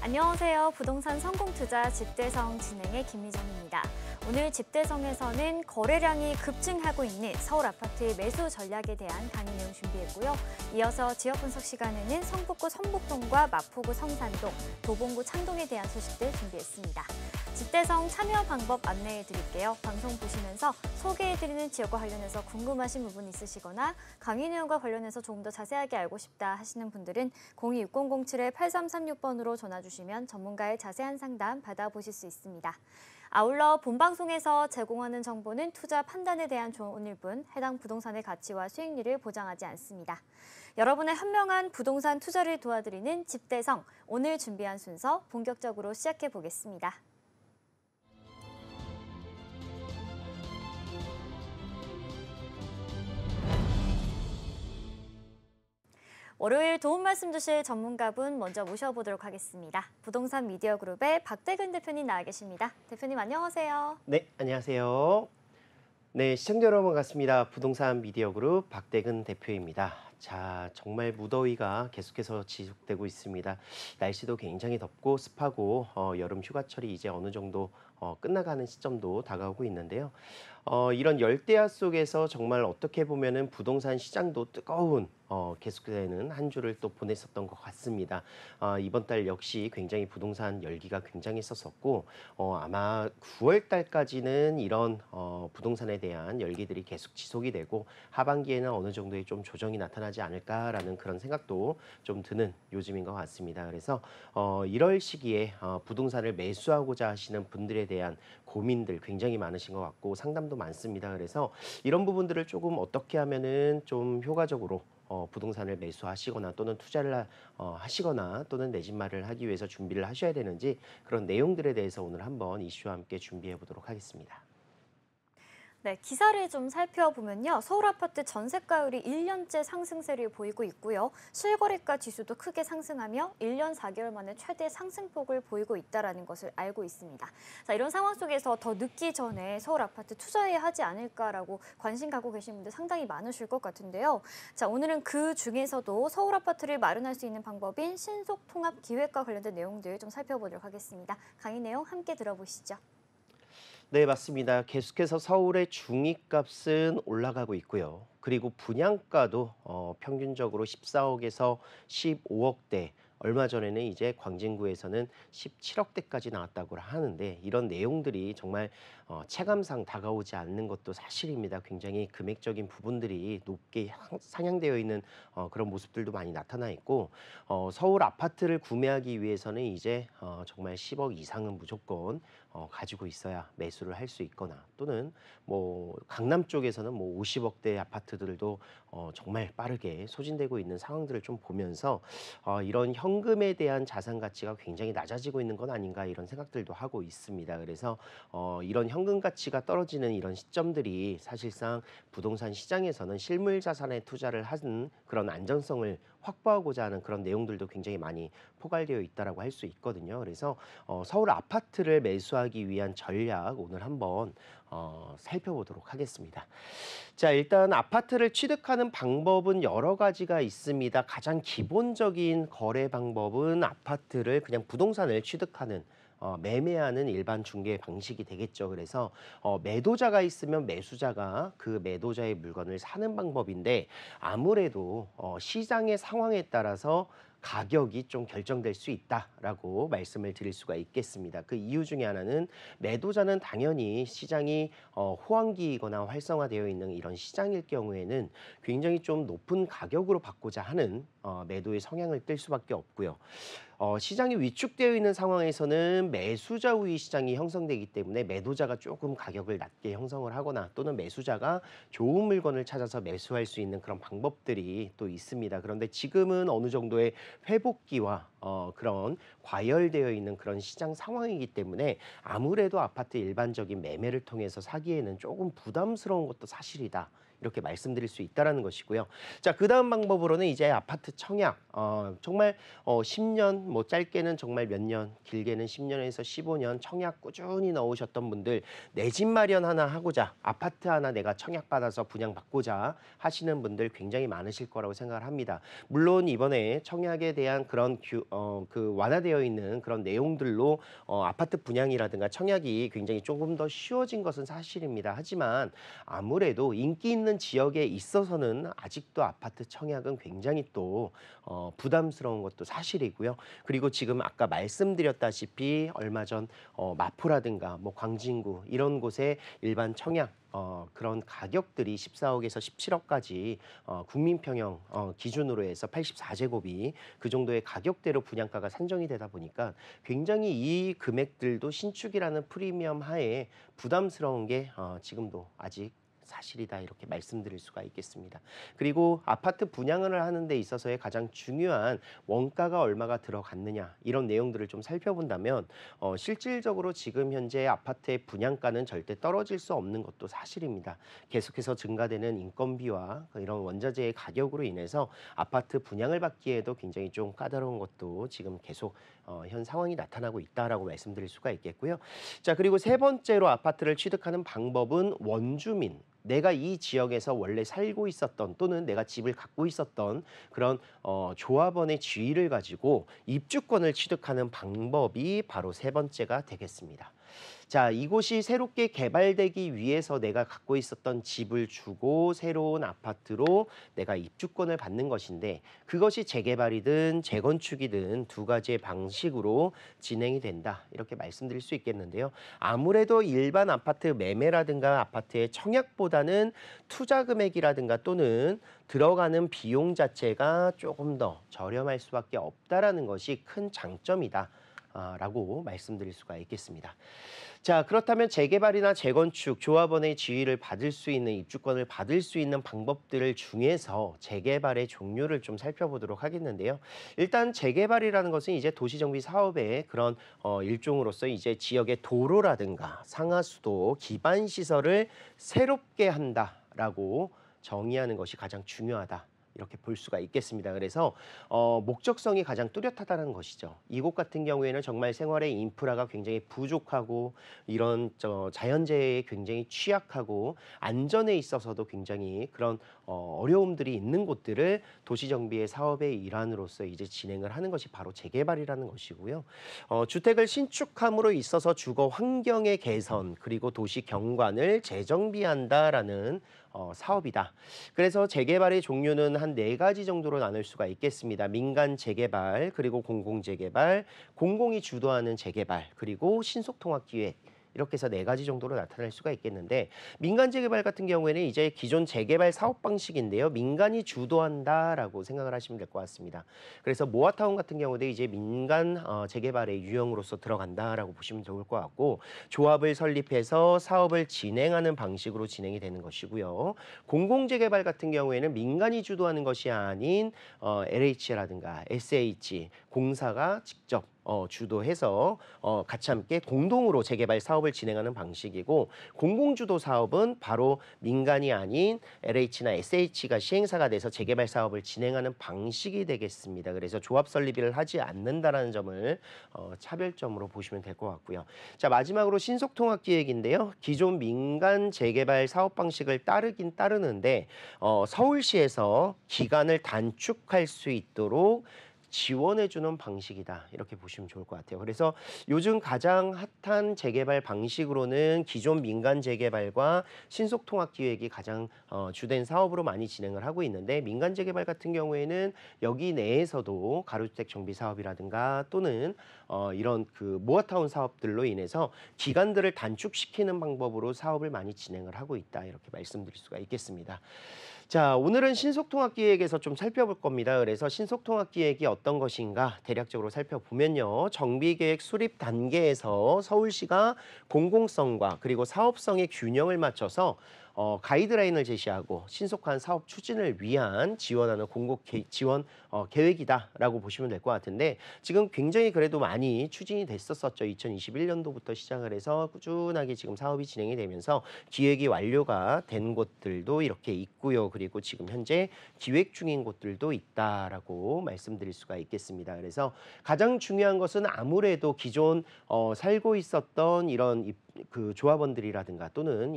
안녕하세요. 부동산 성공투자 집대성 진행의 김미정입니다. 오늘 집대성에서는 거래량이 급증하고 있는 서울 아파트의 매수 전략에 대한 강의 내용 준비했고요. 이어서 지역 분석 시간에는 성북구 성북동과 마포구 성산동, 도봉구 창동에 대한 소식들 준비했습니다. 집대성 참여 방법 안내해 드릴게요. 방송 보시면서 소개해드리는 지역과 관련해서 궁금하신 부분 있으시거나 강의 내용과 관련해서 조금 더 자세하게 알고 싶다 하시는 분들은 026007-8336번으로 전화 주시면 전문가의 자세한 상담 받아보실 수 있습니다. 아울러 본방송에서 제공하는 정보는 투자 판단에 대한 조언일 뿐 해당 부동산의 가치와 수익률을 보장하지 않습니다. 여러분의 현명한 부동산 투자를 도와드리는 집대성, 오늘 준비한 순서 본격적으로 시작해 보겠습니다. 월요일 도움 말씀 주실 전문가분 먼저 모셔보도록 하겠습니다. 부동산 미디어 그룹의 박대근 대표님 나와 계십니다. 대표님 안녕하세요. 네, 안녕하세요. 네, 시청자 여러분 반갑습니다. 부동산 미디어 그룹 박대근 대표입니다. 자, 정말 무더위가 계속해서 지속되고 있습니다. 날씨도 굉장히 덥고 습하고 여름 휴가철이 이제 어느 정도 끝나가는 시점도 다가오고 있는데요. 이런 열대야 속에서 정말 어떻게 보면은 부동산 시장도 뜨거운 계속되는 한 주를 또 보냈었던 것 같습니다. 이번 달 역시 굉장히 부동산 열기가 굉장했었고 아마 9월 달까지는 이런 부동산에 대한 열기들이 계속 지속이 되고 하반기에는 어느 정도의 좀 조정이 나타나지 않을까라는 그런 생각도 좀 드는 요즘인 것 같습니다. 그래서 이럴 시기에 부동산을 매수하고자 하시는 분들에 대한 고민들 굉장히 많으신 것 같고 상담도 많습니다. 그래서 이런 부분들을 조금 어떻게 하면은 좀 효과적으로 부동산을 매수하시거나 또는 투자를 하시거나 또는 내 집 마련을 하기 위해서 준비를 하셔야 되는지 그런 내용들에 대해서 오늘 한번 이슈와 함께 준비해 보도록 하겠습니다. 네, 기사를 좀 살펴보면요. 서울 아파트 전세가율이 1년째 상승세를 보이고 있고요. 실거래가 지수도 크게 상승하며 1년 4개월 만에 최대 상승폭을 보이고 있다는 것을 알고 있습니다. 자, 이런 상황 속에서 더 늦기 전에 서울 아파트 투자해야 하지 않을까라고 관심 갖고 계신 분들 상당히 많으실 것 같은데요. 자, 오늘은 그 중에서도 서울 아파트를 마련할 수 있는 방법인 신속 통합 기획과 관련된 내용들 좀 살펴보도록 하겠습니다. 강의 내용 함께 들어보시죠. 네, 맞습니다. 계속해서 서울의 중위값은 올라가고 있고요. 그리고 분양가도 평균적으로 14억에서 15억대, 얼마 전에는 이제 광진구에서는 17억대까지 나왔다고 하는데 이런 내용들이 정말 체감상 다가오지 않는 것도 사실입니다. 굉장히 금액적인 부분들이 높게 상향되어 있는 그런 모습들도 많이 나타나 있고 서울 아파트를 구매하기 위해서는 이제 정말 10억 이상은 무조건 가지고 있어야 매수를 할 수 있거나 또는 뭐 강남 쪽에서는 뭐 50억대 아파트들도 정말 빠르게 소진되고 있는 상황들을 좀 보면서 이런 현금에 대한 자산 가치가 굉장히 낮아지고 있는 건 아닌가 이런 생각들도 하고 있습니다. 그래서 이런 현금 가치가 떨어지는 이런 시점들이 사실상 부동산 시장에서는 실물 자산에 투자를 하는 그런 안정성을 확보하고자 하는 그런 내용들도 굉장히 많이 포괄되어 있다라고 할 수 있거든요. 그래서 서울 아파트를 매수하기 위한 전략 오늘 한번 살펴보도록 하겠습니다. 자, 일단 아파트를 취득하는 방법은 여러 가지가 있습니다. 가장 기본적인 거래 방법은 아파트를 그냥 부동산을 취득하는 매매하는 일반 중개 방식이 되겠죠. 그래서 매도자가 있으면 매수자가 그 매도자의 물건을 사는 방법인데 아무래도 시장의 상황에 따라서 가격이 좀 결정될 수 있다라고 말씀을 드릴 수가 있겠습니다. 그 이유 중에 하나는 매도자는 당연히 시장이 호황기이거나 활성화되어 있는 이런 시장일 경우에는 굉장히 좀 높은 가격으로 받고자 하는 매도의 성향을 띨 수밖에 없고요. 시장이 위축되어 있는 상황에서는 매수자 우위 시장이 형성되기 때문에 매도자가 조금 가격을 낮게 형성을 하거나 또는 매수자가 좋은 물건을 찾아서 매수할 수 있는 그런 방법들이 또 있습니다. 그런데 지금은 어느 정도의 회복기와 그런 과열되어 있는 그런 시장 상황이기 때문에 아무래도 아파트 일반적인 매매를 통해서 사기에는 조금 부담스러운 것도 사실이다. 이렇게 말씀드릴 수 있다라는 것이고요. 자, 그다음 방법으로는 이제 아파트 청약. 정말 10년, 뭐 짧게는 정말 몇 년, 길게는 10년에서 15년 청약 꾸준히 넣으셨던 분들, 내 집 마련 하나 하고자, 아파트 하나 내가 청약받아서 분양받고자 하시는 분들 굉장히 많으실 거라고 생각을 합니다. 물론 이번에 청약에 대한 그런 그 완화되어 있는 그런 내용들로 아파트 분양이라든가 청약이 굉장히 조금 더 쉬워진 것은 사실입니다. 하지만 아무래도 인기 있는 지역에 있어서는 아직도 아파트 청약은 굉장히 또 부담스러운 것도 사실이고요. 그리고 지금 아까 말씀드렸다시피 얼마 전 마포라든가 뭐 광진구 이런 곳에 일반 청약 그런 가격들이 14억에서 17억까지 국민평형 기준으로 해서 84제곱이 그 정도의 가격대로 분양가가 산정이 되다 보니까 굉장히 이 금액들도 신축이라는 프리미엄 하에 부담스러운 게 지금도 아직 사실이다 이렇게 말씀드릴 수가 있겠습니다. 그리고 아파트 분양을 하는 데 있어서의 가장 중요한 원가가 얼마가 들어갔느냐 이런 내용들을 좀 살펴본다면 실질적으로 지금 현재 아파트의 분양가는 절대 떨어질 수 없는 것도 사실입니다. 계속해서 증가되는 인건비와 이런 원자재의 가격으로 인해서 아파트 분양을 받기에도 굉장히 좀 까다로운 것도 지금 계속 현 상황이 나타나고 있다라고 말씀드릴 수가 있겠고요. 자, 그리고 세 번째로 아파트를 취득하는 방법은 원주민, 내가 이 지역에서 원래 살고 있었던 또는 내가 집을 갖고 있었던 그런 조합원의 지위를 가지고 입주권을 취득하는 방법이 바로 세 번째가 되겠습니다. 자, 이곳이 새롭게 개발되기 위해서 내가 갖고 있었던 집을 주고 새로운 아파트로 내가 입주권을 받는 것인데 그것이 재개발이든 재건축이든 두 가지의 방식으로 진행이 된다. 이렇게 말씀드릴 수 있겠는데요. 아무래도 일반 아파트 매매라든가 아파트의 청약보다는 투자 금액이라든가 또는 들어가는 비용 자체가 조금 더 저렴할 수밖에 없다라는 것이 큰 장점이다. 라고 말씀드릴 수가 있겠습니다. 자, 그렇다면 재개발이나 재건축, 조합원의 지위를 받을 수 있는 입주권을 받을 수 있는 방법들 중에서 재개발의 종류를 좀 살펴보도록 하겠는데요. 일단 재개발이라는 것은 이제 도시정비 사업의 그런 일종으로서 이제 지역의 도로라든가 상하수도, 기반시설을 새롭게 한다라고 정의하는 것이 가장 중요하다. 이렇게 볼 수가 있겠습니다. 그래서 목적성이 가장 뚜렷하다는 것이죠. 이곳 같은 경우에는 정말 생활의 인프라가 굉장히 부족하고 이런 자연재해에 굉장히 취약하고 안전에 있어서도 굉장히 그런 어려움들이 있는 곳들을 도시정비의 사업의 일환으로서 이제 진행을 하는 것이 바로 재개발이라는 것이고요. 주택을 신축함으로 있어서 주거 환경의 개선 그리고 도시 경관을 재정비한다라는 사업이다. 그래서 재개발의 종류는 한 4가지 정도로 나눌 수가 있겠습니다. 민간 재개발, 그리고 공공 재개발, 공공이 주도하는 재개발, 그리고 신속통합기획. 이렇게 해서 4가지 정도로 나타날 수가 있겠는데 민간 재개발 같은 경우에는 이제 기존 재개발 사업 방식인데요. 민간이 주도한다라고 생각을 하시면 될 것 같습니다. 그래서 모아타운 같은 경우도 이제 민간 재개발의 유형으로서 들어간다라고 보시면 좋을 것 같고 조합을 설립해서 사업을 진행하는 방식으로 진행이 되는 것이고요. 공공 재개발 같은 경우에는 민간이 주도하는 것이 아닌 LH라든가 SH 공사가 직접 주도해서 같이 함께 공동으로 재개발 사업을 진행하는 방식이고 공공주도 사업은 바로 민간이 아닌 LH나 SH가 시행사가 돼서 재개발 사업을 진행하는 방식이 되겠습니다. 그래서 조합 설립을 하지 않는다라는 점을 차별점으로 보시면 될 것 같고요. 자, 마지막으로 신속통합기획인데요. 기존 민간 재개발 사업 방식을 따르긴 따르는데 서울시에서 기간을 단축할 수 있도록 지원해주는 방식이다. 이렇게 보시면 좋을 것 같아요. 그래서 요즘 가장 핫한 재개발 방식으로는 기존 민간 재개발과 신속통합기획이 가장 주된 사업으로 많이 진행을 하고 있는데 민간 재개발 같은 경우에는 여기 내에서도 가로주택 정비 사업이라든가 또는 이런 그 모아타운 사업들로 인해서 기간들을 단축시키는 방법으로 사업을 많이 진행을 하고 있다. 이렇게 말씀드릴 수가 있겠습니다. 자, 오늘은 신속통합기획에서 좀 살펴볼 겁니다. 그래서 신속통합기획이 어떤 것인가 대략적으로 살펴보면요. 정비계획 수립 단계에서 서울시가 공공성과 그리고 사업성의 균형을 맞춰서 가이드라인을 제시하고 신속한 사업 추진을 위한 지원하는 공공 지원 계획이다라고 보시면 될 것 같은데 지금 굉장히 그래도 많이 추진이 됐었었죠. 2021년도부터 시작을 해서 꾸준하게 지금 사업이 진행이 되면서 기획이 완료가 된 곳들도 이렇게 있고요. 그리고 지금 현재 기획 중인 곳들도 있다라고 말씀드릴 수가 있겠습니다. 그래서 가장 중요한 것은 아무래도 기존 살고 있었던 이런 그 조합원들이라든가 또는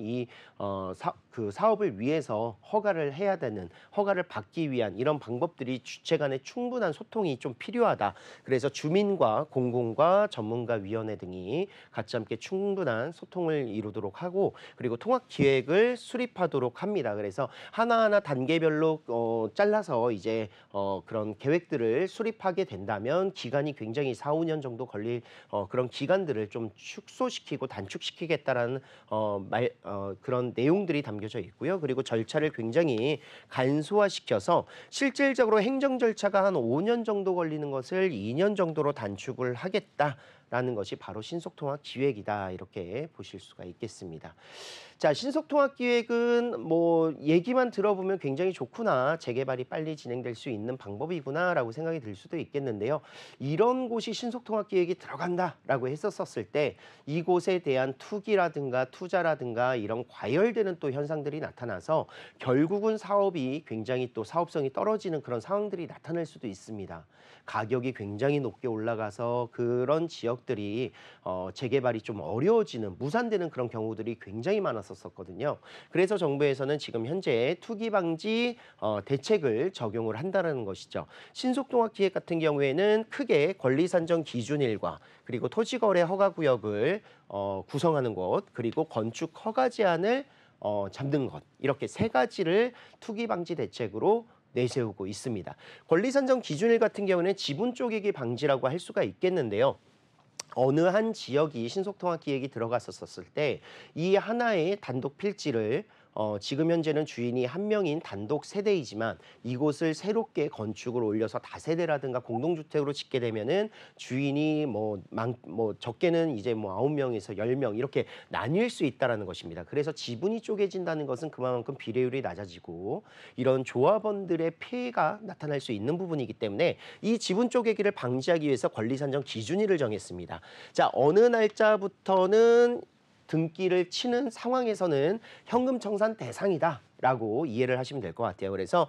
그 사업을 위해서 허가를 해야 되는 허가를 받기 위한 이런 방법들이 주체 간의 충분한 소통이 좀 필요하다. 그래서 주민과 공공과 전문가위원회 등이 같이 함께 충분한 소통을 이루도록 하고 그리고 통합 기획을 수립하도록 합니다. 그래서 하나하나 단계별로 잘라서 이제 그런 계획들을 수립하게 된다면 기간이 굉장히 4, 5년 정도 걸릴 그런 기간들을 좀 축소시키고 단축시키겠다라는 그런 내용들이 담겨져 있고요. 그리고 절차를 굉장히 간소화시켜서 실질적으로 행정 절차가 한 5년 정도 걸리는 것을 2년 정도로 단축을 하겠다라는 것이 바로 신속통합 기획이다. 이렇게 보실 수가 있겠습니다. 자, 신속통합 기획은 뭐 얘기만 들어보면 굉장히 좋구나. 재개발이 빨리 진행될 수 있는 방법이구나라고 생각이 들 수도 있겠는데요. 이런 곳이 신속통합 기획이 들어간다라고 했었을 때 이곳에 대한 투기라든가 투자라든가 이런 과열되는 또 현상들이 나타나서 결국은 사업이 굉장히 또 사업성이 떨어지는 그런 상황들이 나타날 수도 있습니다. 가격이 굉장히 높게 올라가서 그런 지역들이 재개발이 좀 어려워지는 무산되는 그런 경우들이 굉장히 많았었거든요. 그래서 정부에서는 지금 현재 투기 방지 대책을 적용을 한다는 것이죠. 신속통합 기획 같은 경우에는 크게 권리 산정 기준일과 그리고 토지거래 허가구역을 구성하는 것 그리고 건축 허가 제한을 잡는 것 이렇게 세 가지를 투기 방지 대책으로 내세우고 있습니다. 권리 산정 기준일 같은 경우는 지분 쪼개기 방지라고 할 수가 있겠는데요. 어느 한 지역이 신속통합 기획이 들어갔었을 때 이 하나의 단독 필지를 지금 현재는 주인이 한 명인 단독 세대이지만 이곳을 새롭게 건축을 올려서 다세대라든가 공동주택으로 짓게 되면은 주인이 뭐 적게는 이제 뭐 9명에서 10명 이렇게 나뉠 수 있다라는 것입니다. 그래서 지분이 쪼개진다는 것은 그만큼 비례율이 낮아지고 이런 조합원들의 피해가 나타날 수 있는 부분이기 때문에 이 지분 쪼개기를 방지하기 위해서 권리 산정 기준일을 정했습니다. 자, 어느 날짜부터는 등기를 치는 상황에서는 현금 청산 대상이다라고 이해를 하시면 될 것 같아요. 그래서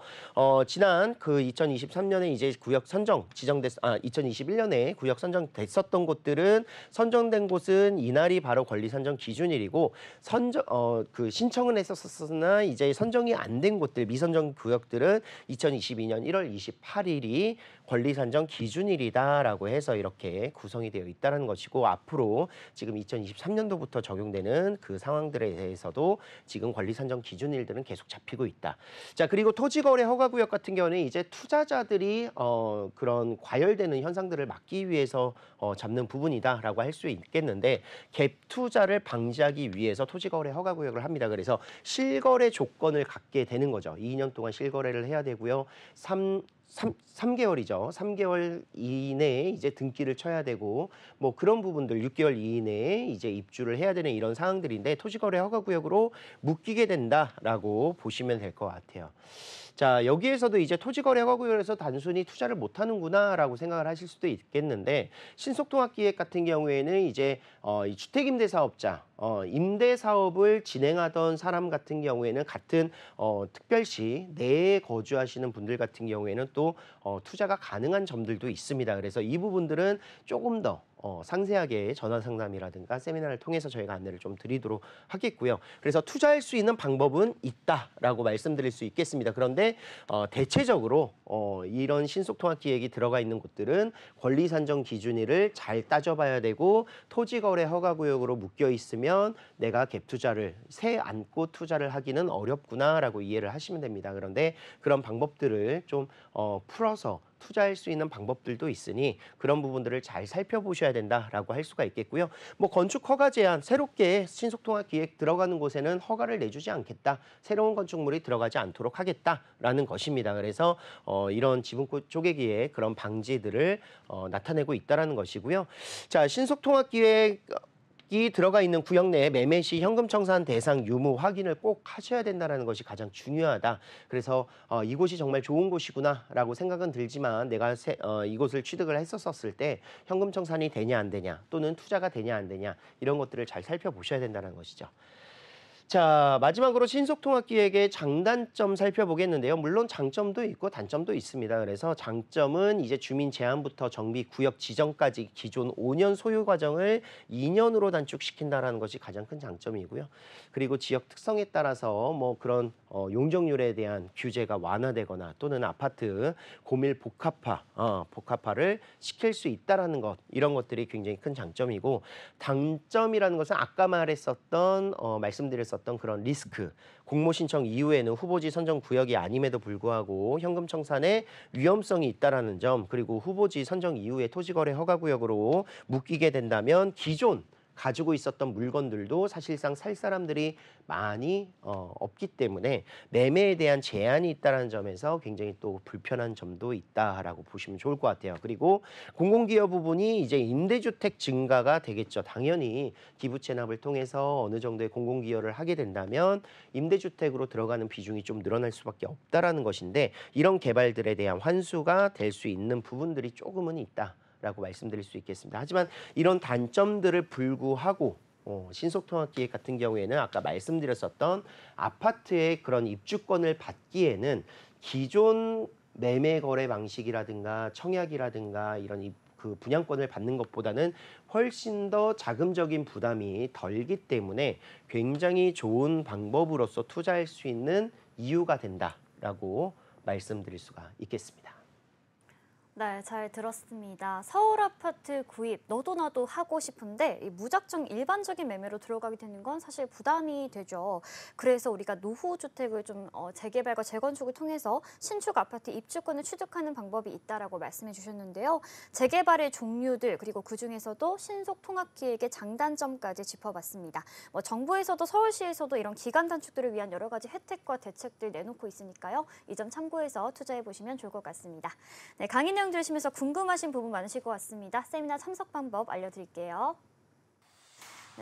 지난 그 2023년에 이제 구역 선정 2021년에 구역 선정됐었던 곳들은 선정된 곳은 이날이 바로 권리 산정 기준일이고 그 신청은 했었으나 이제 선정이 안 된 곳들 미선정 구역들은 2022년 1월 28일이 권리 산정 기준일이다라고 해서 이렇게 구성이 되어 있다는 것이고 앞으로 지금 2023년도부터 적용되는 그 상황들에 대해서도 지금 권리 산정 기준일들은 계속 잡히고 있다. 자, 그리고 토지거래 허가구역 같은 경우는 이제 투자자들이 그런 과열되는 현상들을 막기 위해서 잡는 부분이다라고 할 수 있겠는데 갭 투자를 방지하기 위해서 토지거래 허가구역을 합니다. 그래서 실거래 조건을 갖게 되는 거죠. 2년 동안 실거래를 해야 되고요. 3개월이죠. 3개월 이내에 이제 등기를 쳐야 되고 뭐 그런 부분들 6개월 이내에 이제 입주를 해야 되는 이런 상황들인데 토지거래 허가구역으로 묶이게 된다라고 보시면 될 것 같아요. 자, 여기에서도 이제 토지거래 허가구역에서 단순히 투자를 못하는구나라고 생각을 하실 수도 있겠는데 신속통합기획 같은 경우에는 이제 이 주택임대사업자, 임대사업을 진행하던 사람 같은 경우에는 같은 특별시 내에 거주하시는 분들 같은 경우에는 또 투자가 가능한 점들도 있습니다. 그래서 이 부분들은 조금 더 상세하게 전화 상담이라든가 세미나를 통해서 저희가 안내를 좀 드리도록 하겠고요. 그래서 투자할 수 있는 방법은 있다라고 말씀드릴 수 있겠습니다. 그런데 대체적으로 이런 신속통합 기획이 들어가 있는 곳들은 권리 산정 기준일을 잘 따져봐야 되고 토지거래 허가구역으로 묶여 있으면 내가 갭 투자를 새 안고 투자를 하기는 어렵구나라고 이해를 하시면 됩니다. 그런데 그런 방법들을 좀 풀어서 투자할 수 있는 방법들도 있으니 그런 부분들을 잘 살펴보셔야 된다라고 할 수가 있겠고요. 뭐 건축 허가 제한 새롭게 신속통합 기획 들어가는 곳에는 허가를 내주지 않겠다. 새로운 건축물이 들어가지 않도록 하겠다라는 것입니다. 그래서 이런 지분 쪼개기의 그런 방지들을 나타내고 있다라는 것이고요. 자, 신속통합 기획 이 들어가 있는 구역 내에 매매 시 현금 청산 대상 유무 확인을 꼭 하셔야 된다는 것이 가장 중요하다. 그래서 이곳이 정말 좋은 곳이구나라고 생각은 들지만 내가 이곳을 취득을 했었을 때 현금 청산이 되냐 안 되냐 또는 투자가 되냐 안 되냐 이런 것들을 잘 살펴보셔야 된다는 것이죠. 자, 마지막으로 신속통합기획의 장단점 살펴보겠는데요. 물론 장점도 있고 단점도 있습니다. 그래서 장점은 이제 주민 제한부터 정비 구역 지정까지 기존 5년 소요 과정을 2년으로 단축시킨다는 것이 가장 큰 장점이고요. 그리고 지역 특성에 따라서 뭐 그런 용적률에 대한 규제가 완화되거나 또는 아파트 고밀 복합화를 시킬 수 있다라는 것, 이런 것들이 굉장히 큰 장점이고, 단점이라는 것은 아까 말씀드렸었던 그런 리스크, 공모 신청 이후에는 후보지 선정 구역이 아님에도 불구하고 현금 청산의 위험성이 있다라는 점, 그리고 후보지 선정 이후에 토지거래 허가구역으로 묶이게 된다면 기존 가지고 있었던 물건들도 사실상 살 사람들이 많이 없기 때문에 매매에 대한 제한이 있다는 점에서 굉장히 또 불편한 점도 있다라고 보시면 좋을 것 같아요. 그리고 공공기여 부분이 이제 임대주택 증가가 되겠죠. 당연히 기부 체납을 통해서 어느 정도의 공공기여를 하게 된다면 임대주택으로 들어가는 비중이 좀 늘어날 수밖에 없다라는 것인데, 이런 개발들에 대한 환수가 될 수 있는 부분들이 조금은 있다 라고 말씀드릴 수 있겠습니다. 하지만 이런 단점들을 불구하고 신속통합기획 같은 경우에는 아까 말씀드렸었던 아파트의 그런 입주권을 받기에는 기존 매매 거래 방식이라든가 청약이라든가 이런 그 분양권을 받는 것보다는 훨씬 더 자금적인 부담이 덜기 때문에 굉장히 좋은 방법으로서 투자할 수 있는 이유가 된다라고 말씀드릴 수가 있겠습니다. 네, 잘 들었습니다. 서울 아파트 구입 너도 나도 하고 싶은데 이 무작정 일반적인 매매로 들어가게 되는 건 사실 부담이 되죠. 그래서 우리가 노후 주택을 좀 재개발과 재건축을 통해서 신축 아파트 입주권을 취득하는 방법이 있다라고 말씀해 주셨는데요. 재개발의 종류들, 그리고 그중에서도 신속통합기획의 장단점까지 짚어봤습니다. 정부에서도 서울시에서도 이런 기간 단축들을 위한 여러 가지 혜택과 대책들 내놓고 있으니까요. 이 점 참고해서 투자해 보시면 좋을 것 같습니다. 네, 강의 내용 들으시면서 궁금하신 부분 많으실 것 같습니다. 세미나 참석 방법 알려드릴게요.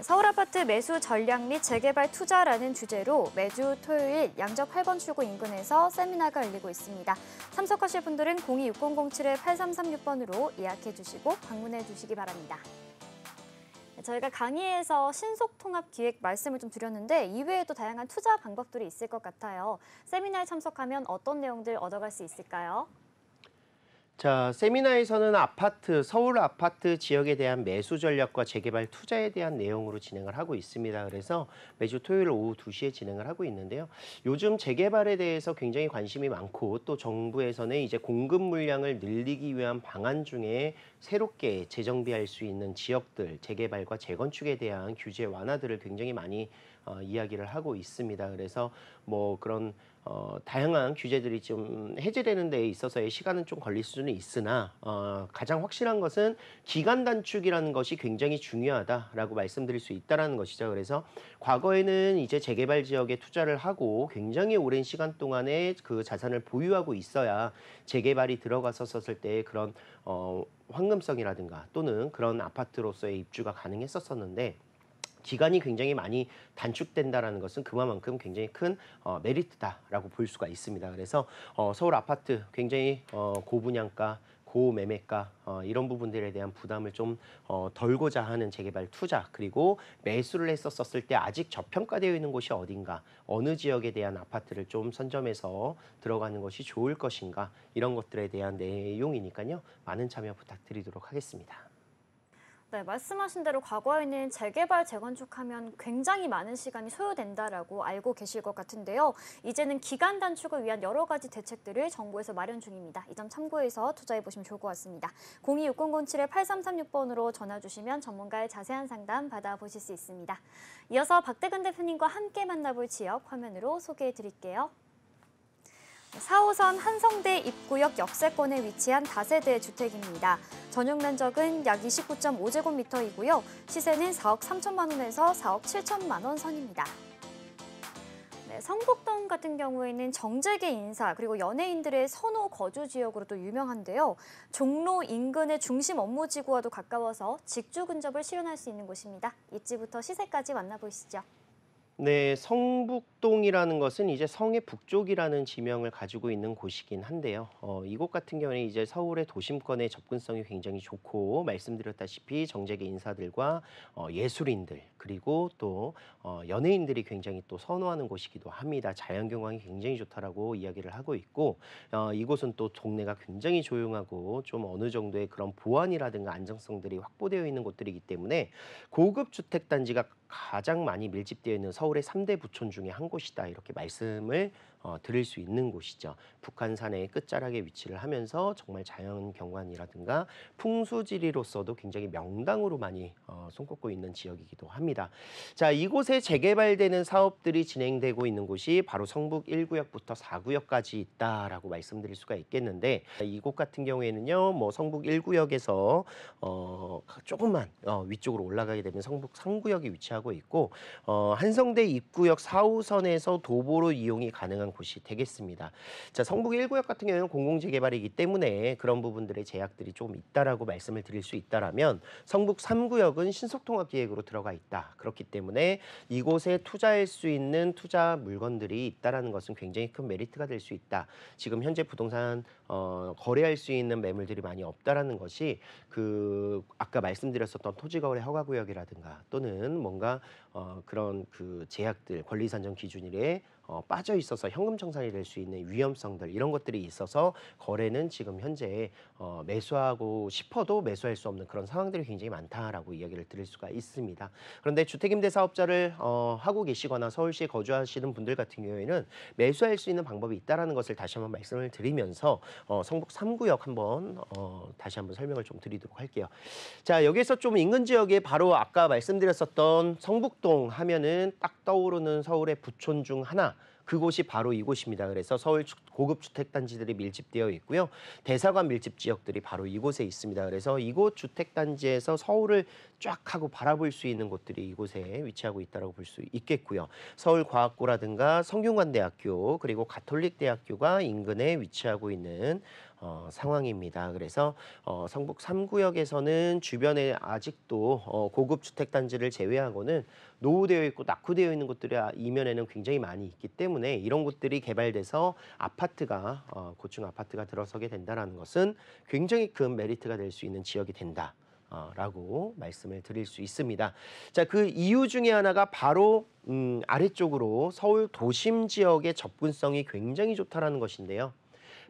서울 아파트 매수 전략 및 재개발 투자라는 주제로 매주 토요일 양적 8번 출구 인근에서 세미나가 열리고 있습니다. 참석하실 분들은 026077-8336번으로 예약해 주시고 방문해 주시기 바랍니다. 저희가 강의에서 신속통합 기획 말씀을 좀 드렸는데 이외에도 다양한 투자 방법들이 있을 것 같아요. 세미나에 참석하면 어떤 내용들 얻어갈 수 있을까요? 자, 세미나에서는 서울 아파트 지역에 대한 매수 전략과 재개발 투자에 대한 내용으로 진행을 하고 있습니다. 그래서 매주 토요일 오후 2시에 진행을 하고 있는데요. 요즘 재개발에 대해서 굉장히 관심이 많고, 또 정부에서는 이제 공급 물량을 늘리기 위한 방안 중에 새롭게 재정비할 수 있는 지역들, 재개발과 재건축에 대한 규제 완화들을 굉장히 많이 이야기를 하고 있습니다. 그래서 뭐 그런 다양한 규제들이 좀 해제되는 데 있어서의 시간은 좀 걸릴 수는 있으나 가장 확실한 것은 기간 단축이라는 것이 굉장히 중요하다라고 말씀드릴 수 있다는 것이죠. 그래서 과거에는 이제 재개발 지역에 투자를 하고 굉장히 오랜 시간 동안에 그 자산을 보유하고 있어야 재개발이 들어갔었을 때 그런 황금성이라든가 또는 그런 아파트로서의 입주가 가능했었는데, 기간이 굉장히 많이 단축된다는 것은 그만큼 굉장히 큰 메리트다라고 볼 수가 있습니다. 그래서 서울 아파트 굉장히 고분양가, 고매매가 이런 부분들에 대한 부담을 좀 덜고자 하는 재개발 투자, 그리고 매수를 했었을 때 아직 저평가되어 있는 곳이 어딘가, 어느 지역에 대한 아파트를 좀 선점해서 들어가는 것이 좋을 것인가, 이런 것들에 대한 내용이니까요. 많은 참여 부탁드리도록 하겠습니다. 네, 말씀하신 대로 과거에는 재개발, 재건축하면 굉장히 많은 시간이 소요된다라고 알고 계실 것 같은데요. 이제는 기간 단축을 위한 여러 가지 대책들을 정부에서 마련 중입니다. 이 점 참고해서 투자해 보시면 좋을 것 같습니다. 026007-8336번으로 전화 주시면 전문가의 자세한 상담 받아보실 수 있습니다. 이어서 박대근 대표님과 함께 만나볼 지역 화면으로 소개해 드릴게요. 4호선 한성대 입구역 역세권에 위치한 다세대 주택입니다. 전용 면적은 약 29.5제곱미터이고요. 시세는 4억 3천만 원에서 4억 7천만 원 선입니다. 네, 성북동 같은 경우에는 정재계 인사 그리고 연예인들의 선호 거주 지역으로도 유명한데요. 종로 인근의 중심 업무지구와도 가까워서 직주 근접을 실현할 수 있는 곳입니다. 입지부터 시세까지 만나보시죠. 네, 성북동이라는 것은 이제 성의 북쪽이라는 지명을 가지고 있는 곳이긴 한데요. 이곳 같은 경우는 이제 서울의 도심권의 접근성이 굉장히 좋고 말씀드렸다시피 정재계 인사들과 예술인들 그리고 또 연예인들이 굉장히 또 선호하는 곳이기도 합니다. 자연 경관이 굉장히 좋다라고 이야기를 하고 있고 이곳은 또 동네가 굉장히 조용하고 좀 어느 정도의 그런 보안이라든가 안정성들이 확보되어 있는 곳들이기 때문에 고급 주택 단지가 가장 많이 밀집되어 있는 서울의 3대 부촌 중에 한 곳이다. 이렇게 말씀을 드릴 수 있는 곳이죠. 북한산의 끝자락에 위치를 하면서 정말 자연 경관이라든가 풍수지리로서도 굉장히 명당으로 많이 손꼽고 있는 지역이기도 합니다. 자, 이곳에 재개발되는 사업들이 진행되고 있는 곳이 바로 성북 1구역부터 4구역까지 있다라고 말씀드릴 수가 있겠는데 이곳 같은 경우에는요. 뭐 성북 1구역에서 조금만 위쪽으로 올라가게 되면 성북 3구역이 위치하고 있고 한성대 입구역 4호선에서 도보로 이용이 가능한 곳이 되겠습니다. 자, 성북 1구역 같은 경우는 공공재개발이기 때문에 그런 부분들의 제약들이 좀 있다라고 말씀을 드릴 수 있다라면 성북 3구역은 신속통합기획으로 들어가 있다. 그렇기 때문에 이곳에 투자할 수 있는 투자 물건들이 있다라는 것은 굉장히 큰 메리트가 될 수 있다. 지금 현재 부동산 거래할 수 있는 매물들이 많이 없다라는 것이 그 아까 말씀드렸었던 토지거래 허가구역이라든가 또는 뭔가 그런 그 제약들 권리산정 기준일에 빠져 있어서 현금 청산이 될 수 있는 위험성들 이런 것들이 있어서 거래는 지금 현재 매수하고 싶어도 매수할 수 없는 그런 상황들이 굉장히 많다라고 이야기를 드릴 수가 있습니다. 그런데 주택임대 사업자를 하고 계시거나 서울시에 거주하시는 분들 같은 경우에는 매수할 수 있는 방법이 있다라는 것을 다시 한번 말씀을 드리면서 성북 3구역 한번 다시 한번 설명을 좀 드리도록 할게요. 자, 여기서 좀 인근 지역에 바로 아까 말씀드렸었던 성북동 하면은 딱 떠오르는 서울의 부촌 중 하나 그곳이 바로 이곳입니다. 그래서 서울 고급 주택단지들이 밀집되어 있고요. 대사관 밀집 지역들이 바로 이곳에 있습니다. 그래서 이곳 주택단지에서 서울을 쫙 하고 바라볼 수 있는 곳들이 이곳에 위치하고 있다고 볼 수 있겠고요. 서울과학고라든가 성균관대학교 그리고 가톨릭대학교가 인근에 위치하고 있는 상황입니다. 그래서 성북 3구역에서는 주변에 아직도 고급 주택단지를 제외하고는 노후되어 있고 낙후되어 있는 곳들이 이면에는 굉장히 많이 있기 때문에 이런 곳들이 개발돼서 아파트가 고층 아파트가 들어서게 된다는 것은 굉장히 큰 메리트가 될 수 있는 지역이 된다. 라고 말씀을 드릴 수 있습니다. 자, 그 이유 중에 하나가 바로 아래쪽으로 서울 도심 지역의 접근성이 굉장히 좋다라는 것인데요.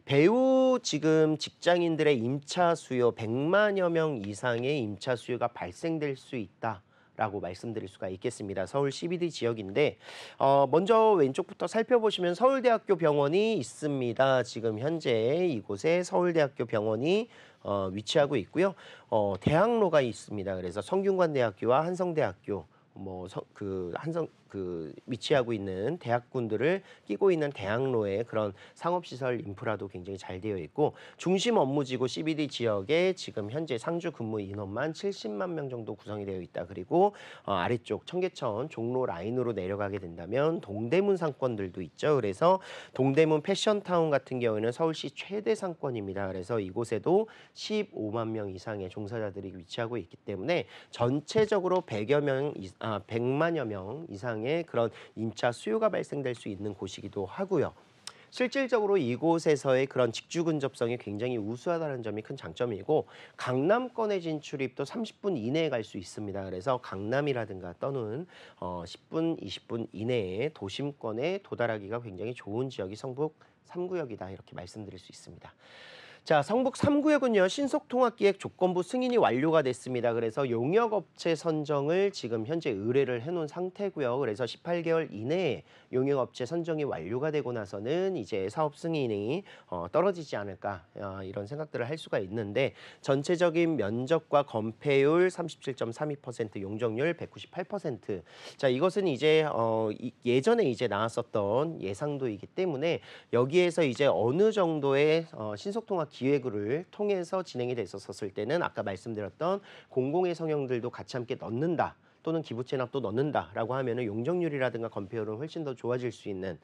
배우 지금 직장인들의 임차 수요 100만여 명 이상의 임차 수요가 발생될 수 있다. 라고 말씀드릴 수가 있겠습니다. 서울 CBD 지역인데 먼저 왼쪽부터 살펴보시면 서울대학교 병원이 있습니다. 지금 현재 이곳에 서울대학교 병원이 위치하고 있고요. 대학로가 있습니다. 그래서 성균관대학교와 한성대학교 위치하고 있는 대학군들을 끼고 있는 대학로의 그런 상업시설 인프라도 굉장히 잘 되어 있고 중심 업무지구 CBD 지역에 지금 현재 상주 근무 인원만 70만 명 정도 구성이 되어 있다. 그리고 아래쪽 청계천 종로 라인으로 내려가게 된다면 동대문 상권들도 있죠. 그래서 동대문 패션타운 같은 경우에는 서울시 최대 상권입니다. 그래서 이곳에도 15만 명 이상의 종사자들이 위치하고 있기 때문에 전체적으로 100만여 명 이상의 그런 임차 수요가 발생될 수 있는 곳이기도 하고요. 실질적으로 이곳에서의 그런 직주 근접성이 굉장히 우수하다는 점이 큰 장점이고 강남권의 진출입도 30분 이내에 갈 수 있습니다. 그래서 강남이라든가 또는 10분, 20분 이내에 도심권에 도달하기가 굉장히 좋은 지역이 성북 3구역이다 이렇게 말씀드릴 수 있습니다. 자, 성북 3구역은요. 신속통합기획 조건부 승인이 완료가 됐습니다. 그래서 용역업체 선정을 지금 현재 의뢰를 해놓은 상태고요. 그래서 18개월 이내에 용역업체 선정이 완료가 되고 나서는 이제 사업 승인이 떨어지지 않을까 이런 생각들을 할 수가 있는데 전체적인 면적과 건폐율 37.32%, 용적률 198%. 자, 이것은 이제 예전에 이제 나왔었던 예상도이기 때문에 여기에서 이제 어느 정도의 신속통합 기획을 통해서 진행이 됐었을 때는 아까 말씀드렸던 공공의 성향들도 같이 함께 넣는다. 또는 기부 체납도 넣는다라고 하면은 용적률이라든가 건폐율은 훨씬 더 좋아질 수 있는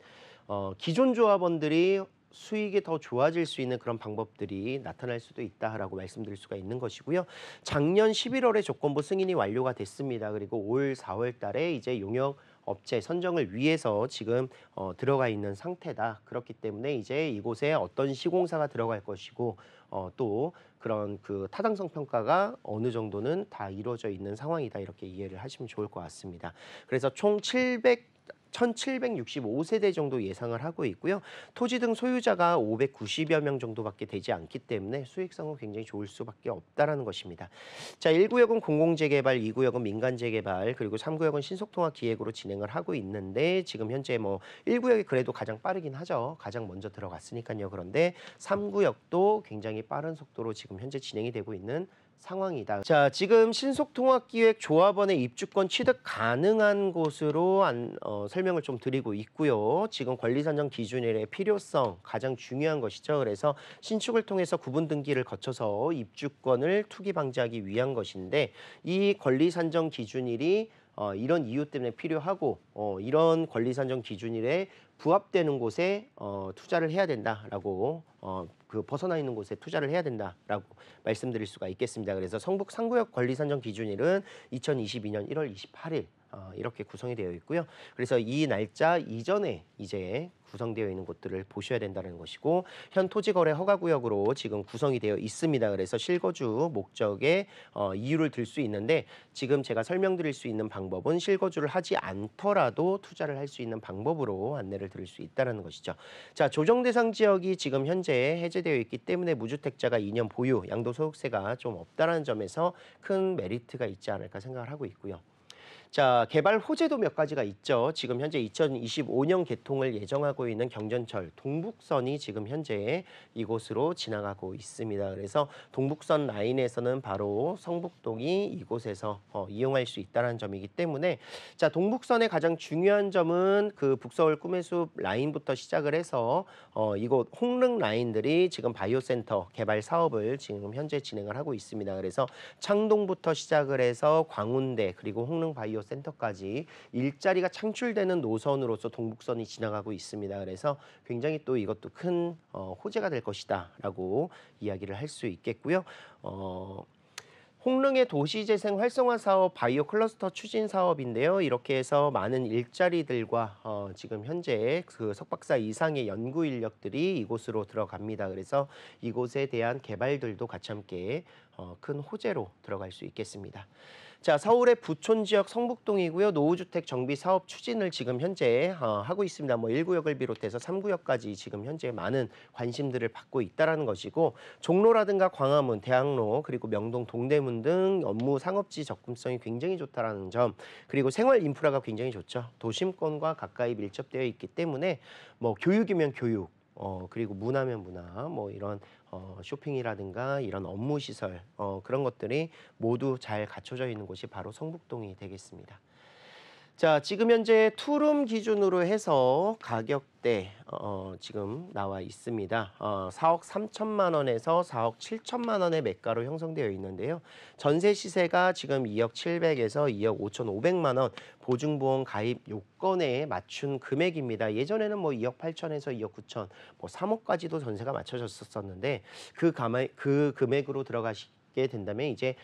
기존 조합원들이 수익이 더 좋아질 수 있는 그런 방법들이 나타날 수도 있다라고 말씀드릴 수가 있는 것이고요. 작년 11월에 조건부 승인이 완료가 됐습니다. 그리고 올 4월 달에 이제 용역 업체 선정을 위해서 지금 들어가 있는 상태다. 그렇기 때문에 이제 이곳에 어떤 시공사가 들어갈 것이고 또 그런 그 타당성 평가가 어느 정도는 다 이루어져 있는 상황이다. 이렇게 이해를 하시면 좋을 것 같습니다. 그래서 총 1765세대 정도 예상을 하고 있고요. 토지 등 소유자가 590여 명 정도밖에 되지 않기 때문에 수익성은 굉장히 좋을 수밖에 없다라는 것입니다. 자, 1구역은 공공재개발, 2구역은 민간재개발, 그리고 3구역은 신속통합기획으로 진행을 하고 있는데 지금 현재 뭐 1구역이 그래도 가장 빠르긴 하죠. 가장 먼저 들어갔으니까요. 그런데 3구역도 굉장히 빠른 속도로 지금 현재 진행이 되고 있는 상황이다. 자, 지금 신속통합기획 조합원의 입주권 취득 가능한 곳으로 설명을 좀 드리고 있고요. 지금 권리산정 기준일의 필요성 가장 중요한 것이죠. 그래서 신축을 통해서 구분 등기를 거쳐서 입주권을 투기 방지하기 위한 것인데 이 권리산정 기준일이 이런 이유 때문에 필요하고 이런 권리산정 기준일에 부합되는 곳에 투자를 해야 된다라고 그 벗어나 있는 곳에 투자를 해야 된다라고 말씀드릴 수가 있겠습니다. 그래서 성북 상구역 권리산정 기준일은 2022년 1월 28일 이렇게 구성이 되어 있고요. 그래서 이 날짜 이전에 이제 구성되어 있는 곳들을 보셔야 된다는 것이고 현 토지거래 허가구역으로 지금 구성이 되어 있습니다. 그래서 실거주 목적의 이유를 들 수 있는데 지금 제가 설명드릴 수 있는 방법은 실거주를 하지 않더라도 투자를 할 수 있는 방법으로 안내를 드릴 수 있다는 것이죠. 자, 조정 대상 지역이 지금 현재 해제되어 있기 때문에 무주택자가 2년 보유, 양도소득세가 좀 없다는 점에서 큰 메리트가 있지 않을까 생각을 하고 있고요. 자, 개발 호재도 몇 가지가 있죠. 지금 현재 2025년 개통을 예정하고 있는 경전철 동북선이 지금 현재 이곳으로 지나가고 있습니다. 그래서 동북선 라인에서는 바로 성북동이 이곳에서 이용할 수 있다는 점이기 때문에 자, 동북선의 가장 중요한 점은 그 북서울 꿈의 숲 라인부터 시작을 해서 이곳 홍릉 라인들이 지금 바이오센터 개발 사업을 지금 현재 진행을 하고 있습니다. 그래서 창동부터 시작을 해서 광운대 그리고 홍릉 바이오 센터까지 일자리가 창출되는 노선으로서 동북선이 지나가고 있습니다. 그래서 굉장히 또 이것도 큰 호재가 될 것이다라고 이야기를 할 수 있겠고요. 홍릉의 도시재생 활성화 사업 바이오 클러스터 추진 사업인데요. 이렇게 해서 많은 일자리들과 지금 현재 그 석박사 이상의 연구 인력들이 이곳으로 들어갑니다. 그래서 이곳에 대한 개발들도 같이 함께 큰 호재로 들어갈 수 있겠습니다. 자, 서울의 부촌 지역 성북동이고요. 노후주택 정비 사업 추진을 지금 현재 하고 있습니다. 뭐 1구역을 비롯해서 3구역까지 지금 현재 많은 관심들을 받고 있다라는 것이고 종로라든가 광화문, 대학로 그리고 명동, 동대문 등 업무 상업지 접근성이 굉장히 좋다라는 점 그리고 생활 인프라가 굉장히 좋죠. 도심권과 가까이 밀접되어 있기 때문에 뭐 교육이면 교육 그리고 문화면 문화, 뭐 이런 쇼핑이라든가 이런 업무 시설, 그런 것들이 모두 잘 갖춰져 있는 곳이 바로 성북동이 되겠습니다. 자, 지금 현재 투룸 기준으로 해서 가격대 지금 나와 있습니다. 4억 3천만 원에서 4억 7천만 원의 매가로 형성되어 있는데요. 전세 시세가 지금 2억 700에서 2억 5,500만 원 보증보험 가입 요건에 맞춘 금액입니다. 예전에는 뭐 2억 8천에서 2억 9천, 뭐 3억까지도 전세가 맞춰졌었는데 그 금액으로 들어가게 된다면 이제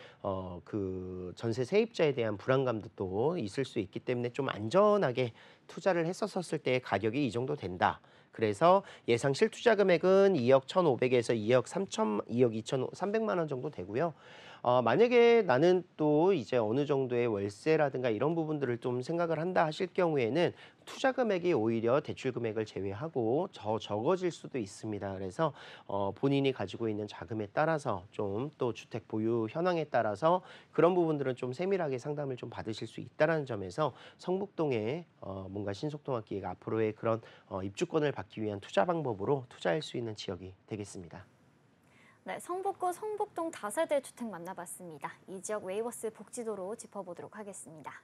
그 전세 세입자에 대한 불안감도 또 있을 수 있기 때문에 좀 안전하게 투자를 했었을 때 가격이 이 정도 된다. 그래서 예상 실투자 금액은 2억 1,500에서 2억 2,300만 원 정도 되고요. 만약에 나는 또 이제 어느 정도의 월세라든가 이런 부분들을 좀 생각을 한다 하실 경우에는 투자 금액이 오히려 대출 금액을 제외하고 적어질 수도 있습니다. 그래서 본인이 가지고 있는 자금에 따라서 좀 또 주택 보유 현황에 따라서 그런 부분들은 좀 세밀하게 상담을 좀 받으실 수 있다는 점에서 성북동에 뭔가 신속통합기회가 앞으로의 그런 입주권을 받기 위한 투자 방법으로 투자할 수 있는 지역이 되겠습니다. 네, 성북구 성북동 다세대 주택 만나봤습니다. 이 지역 웨이버스 복지도로 짚어보도록 하겠습니다.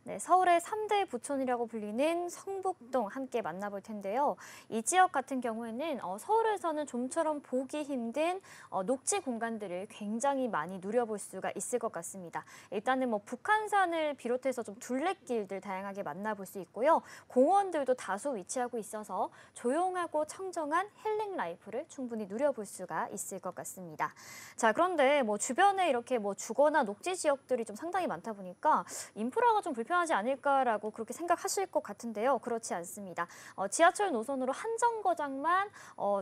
네, 서울의 3대 부촌이라고 불리는 성북동 함께 만나볼 텐데요. 이 지역 같은 경우에는 서울에서는 좀처럼 보기 힘든 녹지 공간들을 굉장히 많이 누려볼 수가 있을 것 같습니다. 일단은 뭐 북한산을 비롯해서 좀 둘레길들 다양하게 만나볼 수 있고요. 공원들도 다수 위치하고 있어서 조용하고 청정한 힐링 라이프를 충분히 누려볼 수가 있을 것 같습니다. 자, 그런데 뭐 주변에 이렇게 뭐 주거나 녹지 지역들이 좀 상당히 많다 보니까 인프라가 좀 불편하지 않을까라고 그렇게 생각하실 것 같은데요. 그렇지 않습니다. 지하철 노선으로 한 정거장만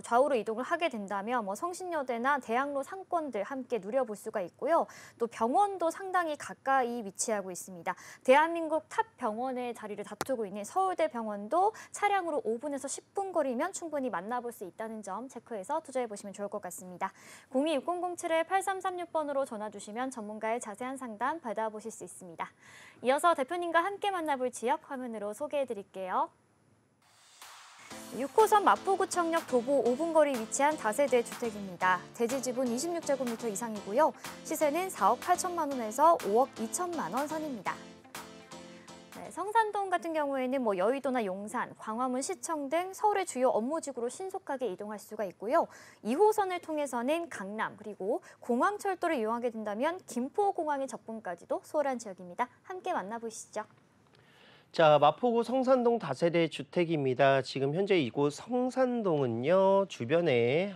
좌우로 이동을 하게 된다면 뭐 성신여대나 대학로 상권들 함께 누려볼 수가 있고요. 또 병원도 상당히 가까이 위치하고 있습니다. 대한민국 탑 병원의 자리를 다투고 있는 서울대병원도 차량으로 5분에서 10분 거리면 충분히 만나볼 수 있다는 점 체크해서 투자해 보시면 좋을 것 같습니다. 026007-8336번으로 전화 주시면 전문가의 자세한 상담 받아보실 수 있습니다. 이어서 대표님과 함께 만나볼 지역 화면으로 소개해 드릴게요. 6호선 마포구청역 도보 5분 거리 위치한 다세대 주택입니다. 대지 지분 26제곱미터 이상이고요. 시세는 4억 8천만 원에서 5억 2천만 원 선입니다. 네, 성산동 같은 경우에는 뭐 여의도나 용산, 광화문 시청 등 서울의 주요 업무지구로 신속하게 이동할 수가 있고요. 2호선을 통해서는 강남 그리고 공항철도를 이용하게 된다면 김포공항의 접근까지도 수월한 지역입니다. 함께 만나보시죠. 자, 마포구 성산동 다세대 주택입니다. 지금 현재 이곳 성산동은요, 주변에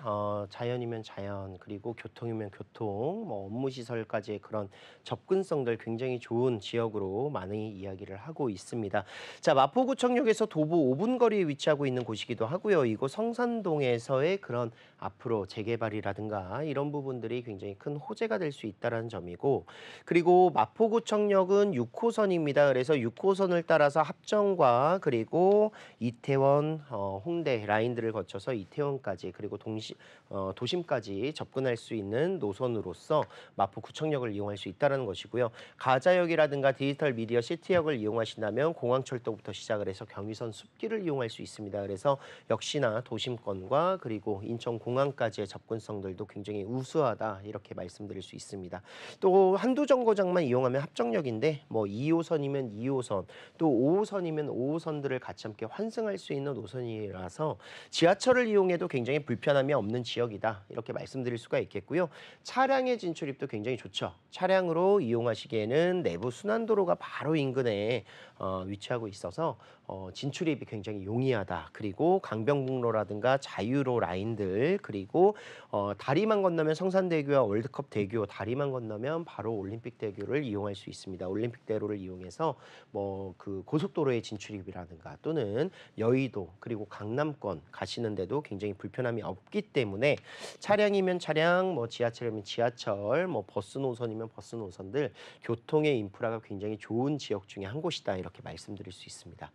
자연이면 자연, 그리고 교통이면 교통, 뭐 업무시설까지의 그런 접근성들 굉장히 좋은 지역으로 많이 이야기를 하고 있습니다. 자, 마포구청역에서 도보 5분 거리에 위치하고 있는 곳이기도 하고요. 이곳 성산동에서의 그런 앞으로 재개발이라든가 이런 부분들이 굉장히 큰 호재가 될 수 있다는 점이고, 그리고 마포구청역은 6호선입니다. 그래서 6호선을 따라서 합정과 그리고 이태원, 홍대 라인들을 거쳐서 이태원까지 그리고 도심까지 접근할 수 있는 노선으로서 마포구청역을 이용할 수 있다는 것이고요. 가자역이라든가 디지털 미디어 시티역을 이용하신다면 공항철도부터 시작을 해서 경의선 숲길을 이용할 수 있습니다. 그래서 역시나 도심권과 그리고 인천공항까지의 접근성들도 굉장히 우수하다 이렇게 말씀드릴 수 있습니다. 또 한두 정거장만 이용하면 합정역인데 뭐 2호선이면 2호선 또 5호선이면 5호선들을 같이 함께 환승할 수 있는 노선이라서 지하철을 이용해도 굉장히 불편함이 없는 지역이다 이렇게 말씀드릴 수가 있겠고요. 차량의 진출입도 굉장히 좋죠. 차량으로 이용하시기에는 내부 순환도로가 바로 인근에 위치하고 있어서 진출입이 굉장히 용이하다. 그리고 강변북로라든가 자유로 라인들 그리고 다리만 건너면 성산대교와 월드컵 대교 다리만 건너면 바로 올림픽대교를 이용할 수 있습니다. 올림픽대로를 이용해서 뭐 그 고속도로의 진출입이라든가 또는 여의도 그리고 강남권 가시는데도 굉장히 불편함이 없기 때문에 차량이면 차량, 뭐 지하철이면 지하철, 뭐 버스 노선이면 버스 노선들 교통의 인프라가 굉장히 좋은 지역 중에 한 곳이다 이렇게 말씀드릴 수 있습니다.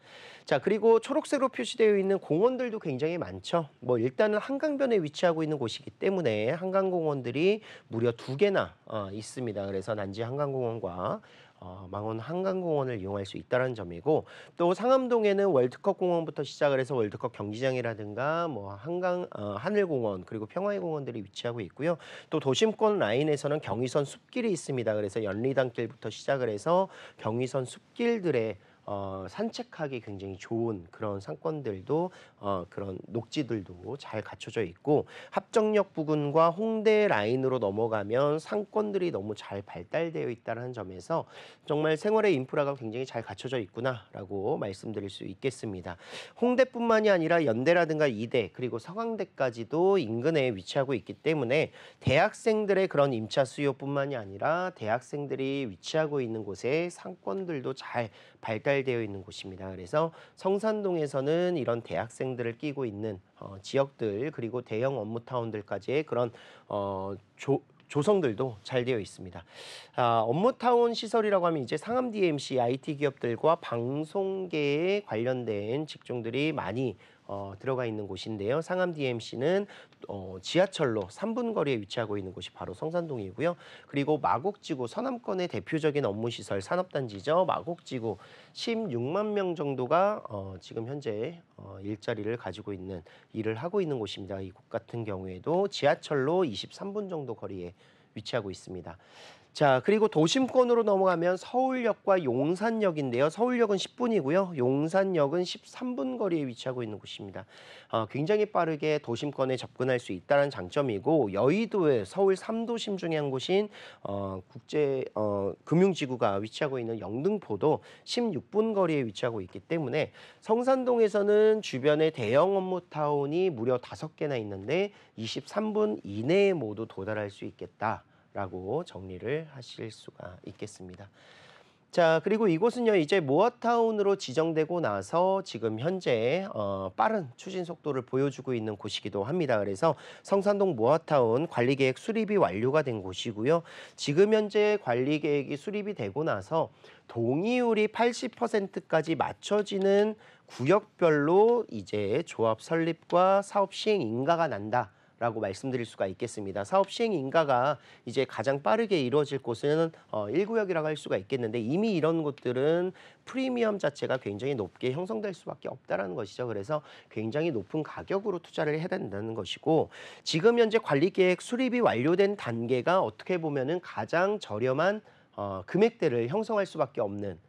자, 그리고 초록색으로 표시되어 있는 공원들도 굉장히 많죠. 뭐 일단은 한강변에 위치하고 있는 곳이기 때문에 한강공원들이 무려 2개나 있습니다. 그래서 난지 한강공원과 망원 한강공원을 이용할 수 있다는 점이고, 또 상암동에는 월드컵 공원부터 시작을 해서 월드컵 경기장이라든가 뭐 하늘공원 그리고 평화의 공원들이 위치하고 있고요. 또 도심권 라인에서는 경의선 숲길이 있습니다. 그래서 연리단길부터 시작을 해서 경의선 숲길들의 산책하기 굉장히 좋은 그런 상권들도 그런 녹지들도 잘 갖춰져 있고, 합정역 부근과 홍대 라인으로 넘어가면 상권들이 너무 잘 발달되어 있다는 점에서 정말 생활의 인프라가 굉장히 잘 갖춰져 있구나라고 말씀드릴 수 있겠습니다. 홍대뿐만이 아니라 연대라든가 이대 그리고 서강대까지도 인근에 위치하고 있기 때문에 대학생들의 그런 임차 수요뿐만이 아니라 대학생들이 위치하고 있는 곳에 상권들도 잘 발달되어 있는 곳입니다. 그래서 성산동에서는 이런 대학생들을 끼고 있는 지역들 그리고 대형 업무타운들까지의 그런 조성들도 잘 되어 있습니다. 업무타운 시설이라고 하면 이제 상암 DMC IT 기업들과 방송계에 관련된 직종들이 많이 들어가 있는 곳인데요. 상암 DMC는 지하철로 3분 거리에 위치하고 있는 곳이 바로 성산동이고요. 그리고 마곡지구 서남권의 대표적인 업무시설 산업단지죠. 마곡지구 16만 명 정도가 지금 현재 일자리를 가지고 있는 일을 하고 있는 곳입니다. 이곳 같은 경우에도 지하철로 23분 정도 거리에 위치하고 있습니다. 자, 그리고 도심권으로 넘어가면 서울역과 용산역인데요. 서울역은 10분이고요. 용산역은 13분 거리에 위치하고 있는 곳입니다. 굉장히 빠르게 도심권에 접근할 수 있다는 장점이고 여의도의 서울 3도심 중에 한 곳인 국제 금융지구가 위치하고 있는 영등포도 16분 거리에 위치하고 있기 때문에 성산동에서는 주변에 대형 업무타운이 무려 5개나 있는데 23분 이내에 모두 도달할 수 있겠다. 라고 정리를 하실 수가 있겠습니다. 자, 그리고 이곳은요, 이제 모어타운으로 지정되고 나서 지금 현재 빠른 추진 속도를 보여주고 있는 곳이기도 합니다. 그래서 성산동 모어타운 관리계획 수립이 완료가 된 곳이고요. 지금 현재 관리계획이 수립이 되고 나서 동의율이 80%까지 맞춰지는 구역별로 이제 조합 설립과 사업 시행 인가가 난다. 라고 말씀드릴 수가 있겠습니다. 사업 시행 인가가 이제 가장 빠르게 이루어질 곳은 1구역이라고 할 수가 있겠는데 이미 이런 곳들은 프리미엄 자체가 굉장히 높게 형성될 수밖에 없다라는 것이죠. 그래서 굉장히 높은 가격으로 투자를 해야 된다는 것이고 지금 현재 관리계획 수립이 완료된 단계가 어떻게 보면은 가장 저렴한 금액대를 형성할 수밖에 없는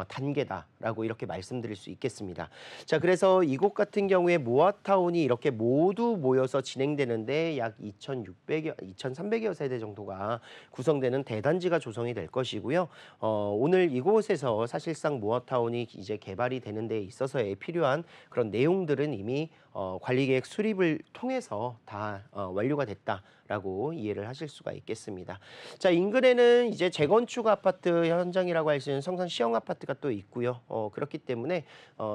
단계다라고 이렇게 말씀드릴 수 있겠습니다. 자, 그래서 이곳 같은 경우에 모아타운이 이렇게 모두 모여서 진행되는데 약 2,600여, 2,300여 세대 정도가 구성되는 대단지가 조성이 될 것이고요. 오늘 이곳에서 사실상 모아타운이 이제 개발이 되는 데 있어서에 필요한 그런 내용들은 이미 관리계획 수립을 통해서 다 완료가 됐다라고 이해를 하실 수가 있겠습니다. 자, 인근에는 이제 재건축 아파트 현장이라고 할 수 있는 성산 시형 아파트가 또 있고요. 그렇기 때문에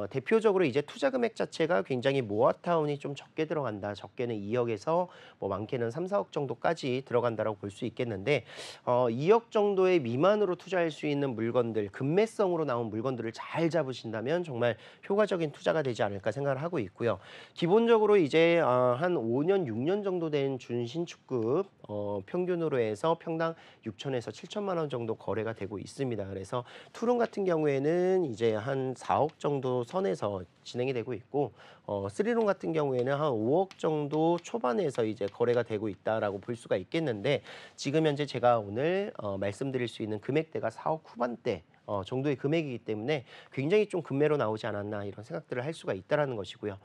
대표적으로 이제 투자 금액 자체가 굉장히 모아타운이 좀 적게 들어간다. 적게는 2억에서 뭐 많게는 3, 4억 정도까지 들어간다라고 볼 수 있겠는데 2억 정도의 미만으로 투자할 수 있는 물건들, 급매성으로 나온 물건들을 잘 잡으신다면 정말 효과적인 투자가 되지 않을까 생각을 하고 있고요. 기본적으로 이제 한 5년, 6년 정도 된 준신축급 평균으로 해서 평당 6천에서 7천만 원 정도 거래가 되고 있습니다. 그래서 투룸 같은 경우에는 이제 한 4억 정도 선에서 진행이 되고 있고 쓰리룸 같은 경우에는 한 5억 정도 초반에서 이제 거래가 되고 있다라고 볼 수가 있겠는데 지금 현재 제가 오늘 말씀드릴 수 있는 금액대가 4억 후반대 정도의 금액이기 때문에 굉장히 좀 금매로 나오지 않았나 이런 생각들을 할 수가 있다라는 것이고요.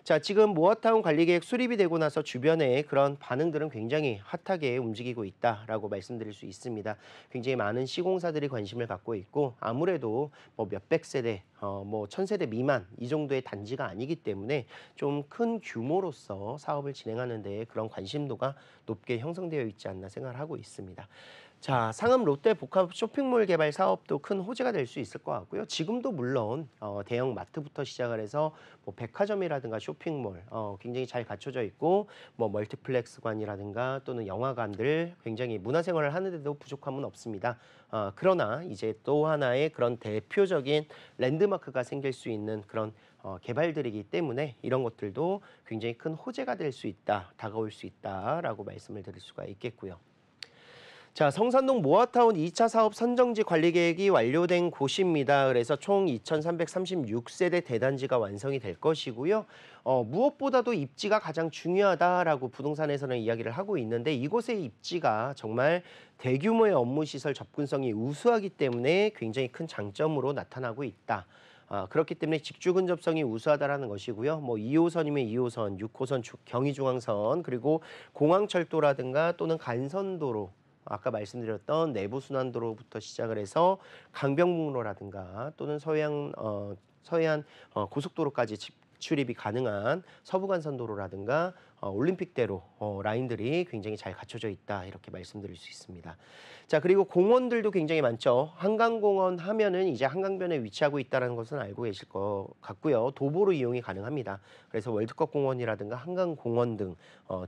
자, 지금 모아타운 관리계획 수립이 되고 나서 주변에 그런 반응들은 굉장히 핫하게 움직이고 있다라고 말씀드릴 수 있습니다. 굉장히 많은 시공사들이 관심을 갖고 있고 아무래도 뭐 몇백 세대, 뭐 1,000세대 미만 이 정도의 단지가 아니기 때문에 좀 큰 규모로서 사업을 진행하는 데 그런 관심도가 높게 형성되어 있지 않나 생각을 하고 있습니다. 자, 상암 롯데 복합 쇼핑몰 개발 사업도 큰 호재가 될 수 있을 것 같고요. 지금도 물론 대형 마트부터 시작을 해서 뭐 백화점이라든가 쇼핑몰 굉장히 잘 갖춰져 있고 뭐 멀티플렉스관이라든가 또는 영화관들 굉장히 문화생활을 하는데도 부족함은 없습니다. 그러나 이제 또 하나의 그런 대표적인 랜드마크가 생길 수 있는 그런 개발들이기 때문에 이런 것들도 굉장히 큰 호재가 될 수 있다, 다가올 수 있다라고 말씀을 드릴 수가 있겠고요. 자, 성산동 모아타운 2차 사업 선정지 관리 계획이 완료된 곳입니다. 그래서 총 2,336세대 대단지가 완성이 될 것이고요. 무엇보다도 입지가 가장 중요하다라고 부동산에서는 이야기를 하고 있는데 이곳의 입지가 정말 대규모의 업무 시설 접근성이 우수하기 때문에 굉장히 큰 장점으로 나타나고 있다. 그렇기 때문에 직주 근접성이 우수하다라는 것이고요. 뭐 2호선이면 2호선, 6호선 경의중앙선, 그리고 공항철도라든가 또는 간선도로 아까 말씀드렸던 내부순환도로부터 시작을 해서 강변북로라든가 또는 서해안 고속도로까지 출입이 가능한 서부간선도로라든가 올림픽대로 라인들이 굉장히 잘 갖춰져 있다 이렇게 말씀드릴 수 있습니다. 자, 그리고 공원들도 굉장히 많죠. 한강공원 하면은 이제 한강변에 위치하고 있다는 것은 알고 계실 것 같고요. 도보로 이용이 가능합니다. 그래서 월드컵 공원이라든가 한강공원 등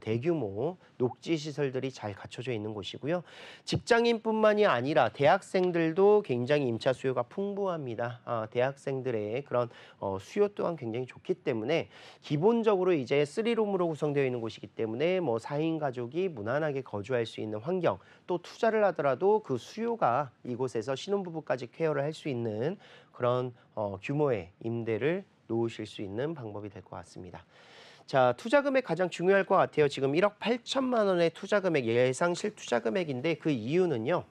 대규모 녹지 시설들이 잘 갖춰져 있는 곳이고요. 직장인뿐만이 아니라 대학생들도 굉장히 임차 수요가 풍부합니다. 대학생들의 그런 수요 또한 굉장히 좋기 때문에 기본적으로 이제 3룸으로 구성되어 있는 곳이기 때문에 뭐 4인 가족이 무난하게 거주할 수 있는 환경, 또 투자를 하더라도 그 수요가 이곳에서 신혼부부까지 퀘어를 할 수 있는 그런 규모의 임대를 놓으실 수 있는 방법이 될 것 같습니다. 자, 투자 금액 가장 중요할 것 같아요. 지금 1억 8천만 원의 투자 금액, 예상 실투자 금액인데 그 이유는요.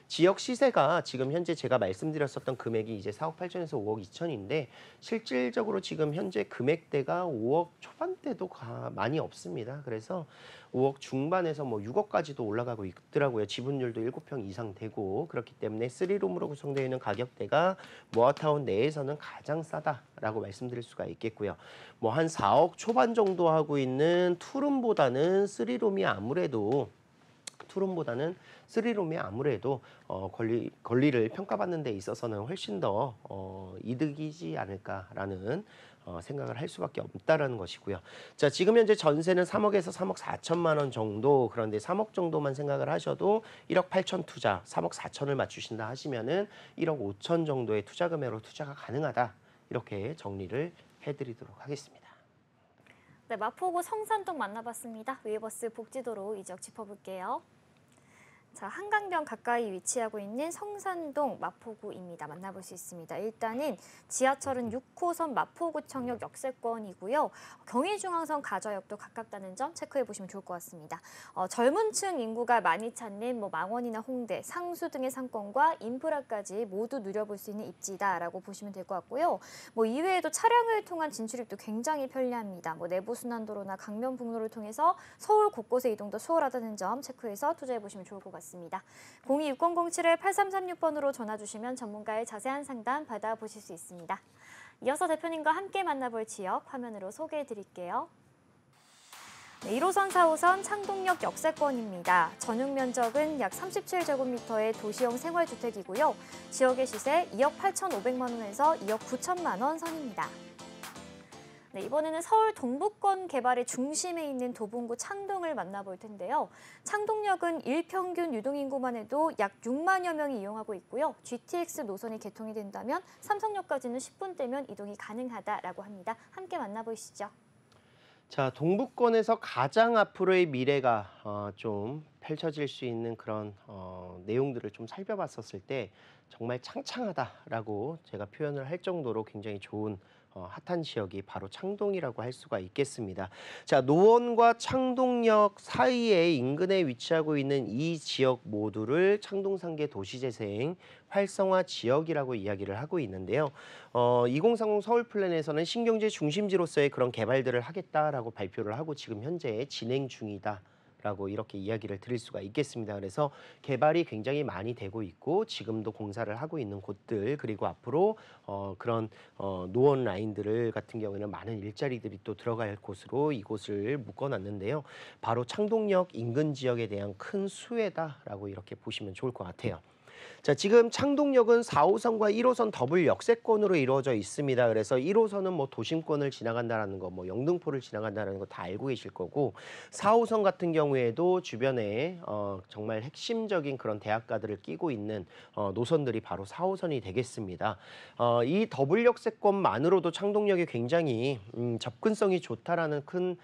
지역 시세가 지금 현재 제가 말씀드렸었던 금액이 이제 4억 8천에서 5억 2천인데 실질적으로 지금 현재 금액대가 5억 초반대도 많이 없습니다. 그래서 5억 중반에서 뭐 6억까지도 올라가고 있더라고요. 지분율도 7평 이상 되고 그렇기 때문에 3룸으로 구성되어 있는 가격대가 모아타운 내에서는 가장 싸다라고 말씀드릴 수가 있겠고요. 뭐 한 4억 초반 정도 하고 있는 투룸보다는 3룸이 아무래도 투룸보다는 3룸이 아무래도 권리를 평가받는 데 있어서는 훨씬 더 이득이지 않을까라는 생각을 할 수밖에 없다라는 것이고요. 자, 지금 현재 전세는 3억에서 3억 4천만 원 정도, 그런데 3억 정도만 생각을 하셔도 1억 8천 투자, 3억 4천을 맞추신다 하시면은 1억 5천 정도의 투자 금액으로 투자가 가능하다. 이렇게 정리를 해드리도록 하겠습니다. 네, 마포구 성산동 만나봤습니다. 웨이버스 복지도로 이적 짚어볼게요. 자, 한강변 가까이 위치하고 있는 성산동 마포구입니다. 만나볼 수 있습니다. 일단은 지하철은 6호선 마포구청역 역세권이고요. 경의중앙선 가좌역도 가깝다는 점 체크해 보시면 좋을 것 같습니다. 젊은 층 인구가 많이 찾는 뭐 망원이나 홍대, 상수 등의 상권과 인프라까지 모두 누려볼 수 있는 입지다라고 보시면 될 것 같고요. 뭐 이외에도 차량을 통한 진출입도 굉장히 편리합니다. 뭐 내부순환도로나 강변북로를 통해서 서울 곳곳에 이동도 수월하다는 점 체크해서 투자해 보시면 좋을 것 같습니다. 026007-8336번으로 전화 주시면 전문가의 자세한 상담 받아보실 수 있습니다. 이어서 대표님과 함께 만나볼 지역 화면으로 소개해 드릴게요. 네, 1호선, 4호선 창동역 역세권입니다. 전용 면적은 약 37제곱미터의 도시형 생활주택이고요. 지역의 시세 2억 8,500만 원에서 2억 9천만 원 선입니다. 네, 이번에는 서울 동부권 개발의 중심에 있는 도봉구 창동을 만나볼 텐데요. 창동역은 일평균 유동인구만 해도 약 6만여 명이 이용하고 있고요. GTX 노선이 개통이 된다면 삼성역까지는 10분대면 이동이 가능하다라고 합니다. 함께 만나보시죠. 자, 동부권에서 가장 앞으로의 미래가 좀 펼쳐질 수 있는 그런 내용들을 좀 살펴봤었을 때 정말 창창하다라고 제가 표현을 할 정도로 굉장히 좋은 핫한 지역이 바로 창동이라고 할 수가 있겠습니다. 자, 노원과 창동역 사이에 인근에 위치하고 있는 이 지역 모두를 창동상계 도시재생 활성화 지역이라고 이야기를 하고 있는데요. 2030 서울 플랜에서는 신경제 중심지로서의 그런 개발들을 하겠다라고 발표를 하고 지금 현재 진행 중이다. 라고 이렇게 이야기를 드릴 수가 있겠습니다. 그래서 개발이 굉장히 많이 되고 있고 지금도 공사를 하고 있는 곳들, 그리고 앞으로 그런 노원 라인들을 같은 경우에는 많은 일자리들이 또 들어갈 곳으로 이곳을 묶어놨는데요. 바로 창동역 인근 지역에 대한 큰 수혜다라고 이렇게 보시면 좋을 것 같아요. 자, 지금 창동역은 4호선과 1호선 더블 역세권으로 이루어져 있습니다. 그래서 1호선은 뭐 도심권을 지나간다라는 거, 뭐 영등포를 지나간다라는 거 다 알고 계실 거고, 4호선 같은 경우에도 주변에 정말 핵심적인 그런 대학가들을 끼고 있는 노선들이 바로 4호선이 되겠습니다. 이 더블 역세권만으로도 창동역이 굉장히 접근성이 좋다라는 큰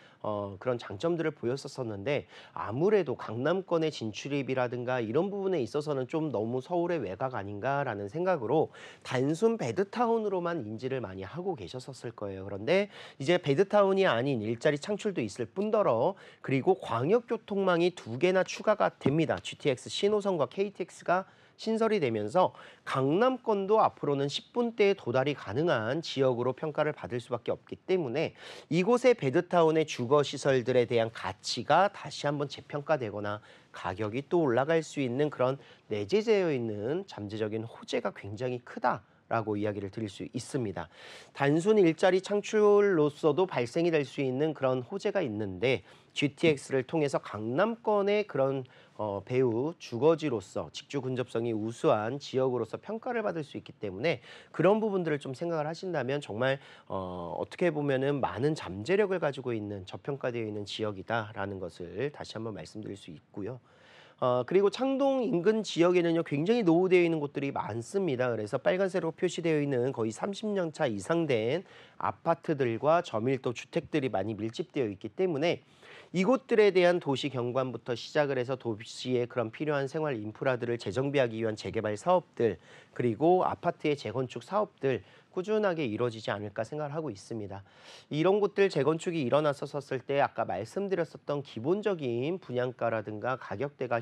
그런 장점들을 보였었는데 아무래도 강남권의 진출입이라든가 이런 부분에 있어서는 좀 너무 서울의 외곽 아닌가라는 생각으로 단순 베드타운으로만 인지를 많이 하고 계셨었을 거예요. 그런데 이제 베드타운이 아닌 일자리 창출도 있을 뿐더러 그리고 광역교통망이 2개나 추가가 됩니다. GTX 신호선과 KTX가 신설이 되면서 강남권도 앞으로는 10분대에 도달이 가능한 지역으로 평가를 받을 수밖에 없기 때문에 이곳의 베드타운의 주거시설들에 대한 가치가 다시 한번 재평가되거나 가격이 또 올라갈 수 있는 그런 내재되어 있는 잠재적인 호재가 굉장히 크다. 라고 이야기를 드릴 수 있습니다. 단순 일자리 창출로서도 발생이 될 수 있는 그런 호재가 있는데 GTX를 통해서 강남권의 그런 배후 주거지로서 직주 근접성이 우수한 지역으로서 평가를 받을 수 있기 때문에 그런 부분들을 좀 생각을 하신다면 정말 어떻게 보면은 많은 잠재력을 가지고 있는 저평가되어 있는 지역이다라는 것을 다시 한번 말씀드릴 수 있고요. 그리고 창동 인근 지역에는요, 굉장히 노후되어 있는 곳들이 많습니다. 그래서 빨간색으로 표시되어 있는 거의 30년 차 이상 된 아파트들과 저밀도 주택들이 많이 밀집되어 있기 때문에 이곳들에 대한 도시 경관부터 시작을 해서 도시에 그런 필요한 생활 인프라들을 재정비하기 위한 재개발 사업들, 그리고 아파트의 재건축 사업들, 꾸준하게 이루어지지 않을까 생각을 하고 있습니다. 이런 곳들 재건축이 일어났었을 때 아까 말씀드렸었던 기본적인 분양가라든가 가격대가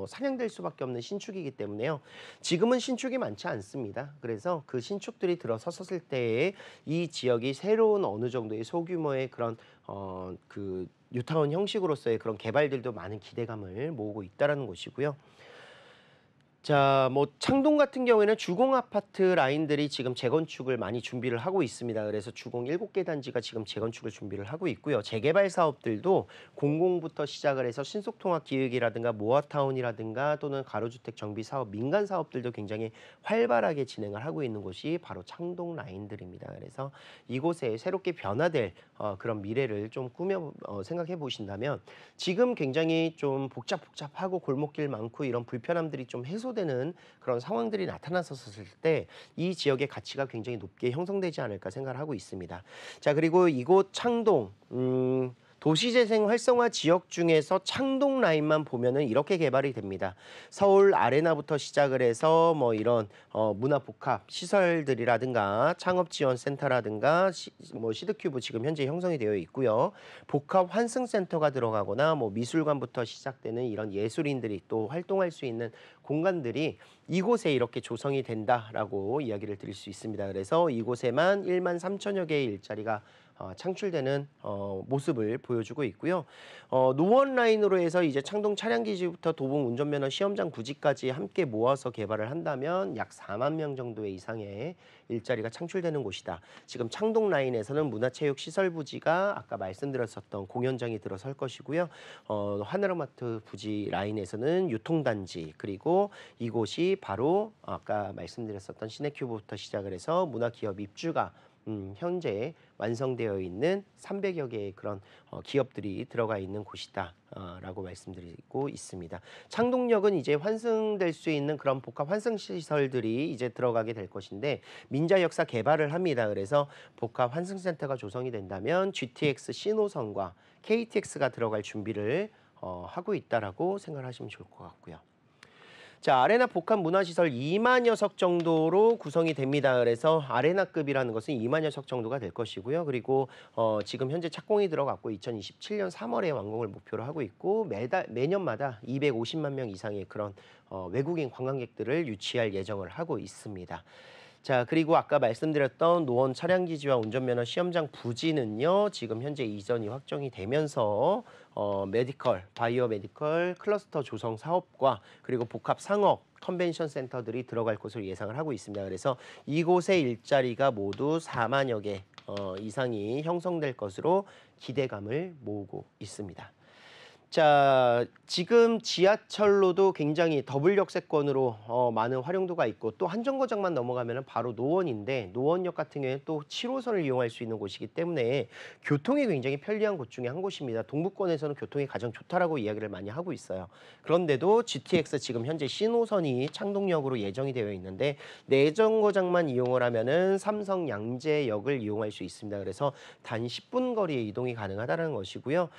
상향될 수밖에 없는 신축이기 때문에요. 지금은 신축이 많지 않습니다. 그래서 그 신축들이 들어섰을 때에 이 지역이 새로운 어느 정도의 소규모의 그런 그 뉴타운 형식으로서의 그런 개발들도 많은 기대감을 모으고 있다라는 것이고요. 자, 뭐 창동 같은 경우에는 주공 아파트 라인들이 지금 재건축을 많이 준비를 하고 있습니다. 그래서 주공 7개 단지가 지금 재건축을 준비를 하고 있고요. 재개발 사업들도 공공부터 시작을 해서 신속통합 기획이라든가 모아타운이라든가 또는 가로주택 정비 사업, 민간 사업들도 굉장히 활발하게 진행을 하고 있는 곳이 바로 창동 라인들입니다. 그래서 이곳에 새롭게 변화될 그런 미래를 좀 생각해 보신다면 지금 굉장히 좀 복잡하고 골목길 많고 이런 불편함들이 좀 해소되는 그런 상황들이 나타났었을 때 이 지역의 가치가 굉장히 높게 형성되지 않을까 생각을 하고 있습니다. 자, 그리고 이곳 창동, 도시재생 활성화 지역 중에서 창동 라인만 보면은 이렇게 개발이 됩니다. 서울 아레나부터 시작을 해서 뭐 이런 문화복합 시설들이라든가 창업지원센터라든가 뭐 시드큐브 지금 현재 형성이 되어 있고요. 복합 환승센터가 들어가거나 뭐 미술관부터 시작되는 이런 예술인들이 또 활동할 수 있는 공간들이 이곳에 이렇게 조성이 된다라고 이야기를 드릴 수 있습니다. 그래서 이곳에만 1만 3천여 개의 일자리가 창출되는 모습을 보여주고 있고요. 노원 라인으로 해서 이제 창동 차량기지부터 도봉 운전면허 시험장 부지까지 함께 모아서 개발을 한다면 약 4만 명 정도의 이상의 일자리가 창출되는 곳이다. 지금 창동 라인에서는 문화체육시설 부지가 아까 말씀드렸었던 공연장이 들어설 것이고요. 하늘마트 부지 라인에서는 유통단지, 그리고 이곳이 바로 아까 말씀드렸었던 시네큐브부터 시작을 해서 문화기업 입주가 현재 완성되어 있는 300여 개의 그런 기업들이 들어가 있는 곳이다 라고 말씀드리고 있습니다. 창동역은 이제 환승될 수 있는 그런 복합 환승 시설들이 이제 들어가게 될 것인데 민자 역사 개발을 합니다. 그래서 복합 환승센터가 조성이 된다면 GTX 신호선과 KTX가 들어갈 준비를 하고 있다라고 생각하시면 좋을 것 같고요. 자, 아레나 복합 문화시설 2만여 석 정도로 구성이 됩니다. 그래서 아레나급이라는 것은 2만여 석 정도가 될 것이고요. 그리고 지금 현재 착공이 들어갔고 2027년 3월에 완공을 목표로 하고 있고 매년마다 250만 명 이상의 그런 외국인 관광객들을 유치할 예정을 하고 있습니다. 자, 그리고 아까 말씀드렸던 노원 차량기지와 운전면허 시험장 부지는요, 지금 현재 이전이 확정이 되면서 바이오 메디컬 클러스터 조성 사업과 그리고 복합 상업 컨벤션 센터들이 들어갈 것으로 예상을 하고 있습니다. 그래서 이곳의 일자리가 모두 4만여 개 이상이 형성될 것으로 기대감을 모으고 있습니다. 자, 지금 지하철로도 굉장히 더블 역세권으로 많은 활용도가 있고 또 한 정거장만 넘어가면 바로 노원인데 노원역 같은 경우에는 또 7호선을 이용할 수 있는 곳이기 때문에 교통이 굉장히 편리한 곳 중에 한 곳입니다. 동부권에서는 교통이 가장 좋다라고 이야기를 많이 하고 있어요. 그런데도 GTX 지금 현재 신호선이 창동역으로 예정이 되어 있는데 네 정거장만 이용을 하면은 삼성 양재역을 이용할 수 있습니다. 그래서 단 10분 거리에 이동이 가능하다는 것이고요.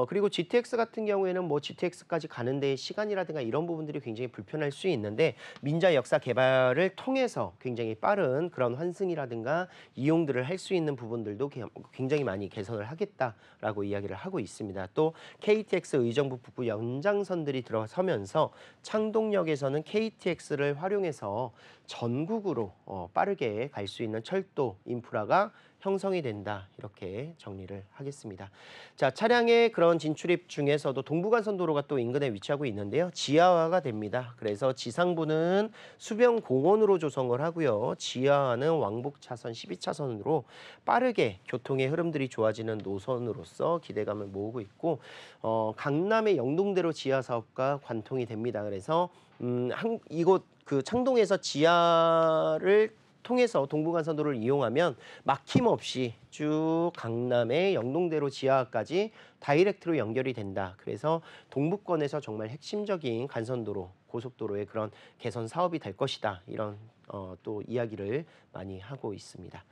그리고 GTX 같은 경우에는 뭐 GTX까지 가는 데 시간이라든가 이런 부분들이 굉장히 불편할 수 있는데 민자 역사 개발을 통해서 굉장히 빠른 그런 환승이라든가 이용들을 할 수 있는 부분들도 굉장히 많이 개선을 하겠다라고 이야기를 하고 있습니다. 또 KTX 의정부 북부 연장선들이 들어서면서 창동역에서는 KTX를 활용해서 전국으로 빠르게 갈 수 있는 철도 인프라가 형성이 된다, 이렇게 정리를 하겠습니다. 자, 차량의 그런 진출입 중에서도 동부간선도로가 또 인근에 위치하고 있는데요. 지하화가 됩니다. 그래서 지상부는 수변공원으로 조성을 하고요. 지하화는 왕복 차선 12차선으로 빠르게 교통의 흐름들이 좋아지는 노선으로서 기대감을 모으고 있고 강남의 영동대로 지하 사업과 관통이 됩니다. 그래서 이곳 그 창동에서 지하를 통해서 동부간선도로를 이용하면 막힘없이 쭉 강남의 영동대로 지하까지 다이렉트로 연결이 된다. 그래서 동부권에서 정말 핵심적인 간선도로, 고속도로의 그런 개선 사업이 될 것이다. 이런 또 이야기를 많이 하고 있습니다.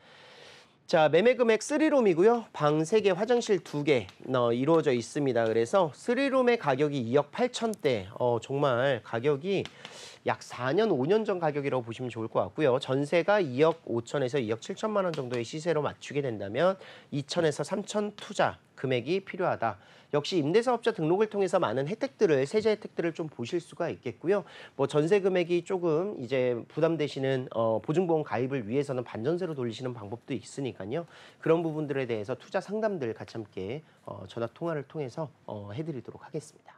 자, 매매 금액 3룸이고요. 방 3개, 화장실 2개 이루어져 있습니다. 그래서 3룸의 가격이 2억 8천대. 정말 가격이 약 4년, 5년 전 가격이라고 보시면 좋을 것 같고요. 전세가 2억 5천에서 2억 7천만 원 정도의 시세로 맞추게 된다면 2천에서 3천 투자 금액이 필요하다. 역시 임대사업자 등록을 통해서 많은 혜택들을, 세제 혜택들을 좀 보실 수가 있겠고요. 뭐 전세 금액이 조금 이제 부담되시는 보증보험 가입을 위해서는 반전세로 돌리시는 방법도 있으니까요. 그런 부분들에 대해서 투자 상담들 같이 함께 전화 통화를 통해서 해드리도록 하겠습니다.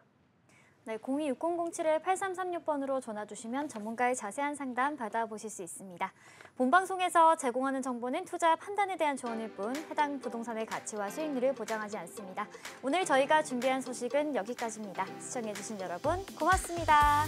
네, 026007-8336번으로 전화 주시면 전문가의 자세한 상담 받아보실 수 있습니다. 본방송에서 제공하는 정보는 투자 판단에 대한 조언일 뿐 해당 부동산의 가치와 수익률을 보장하지 않습니다. 오늘 저희가 준비한 소식은 여기까지입니다. 시청해주신 여러분 고맙습니다.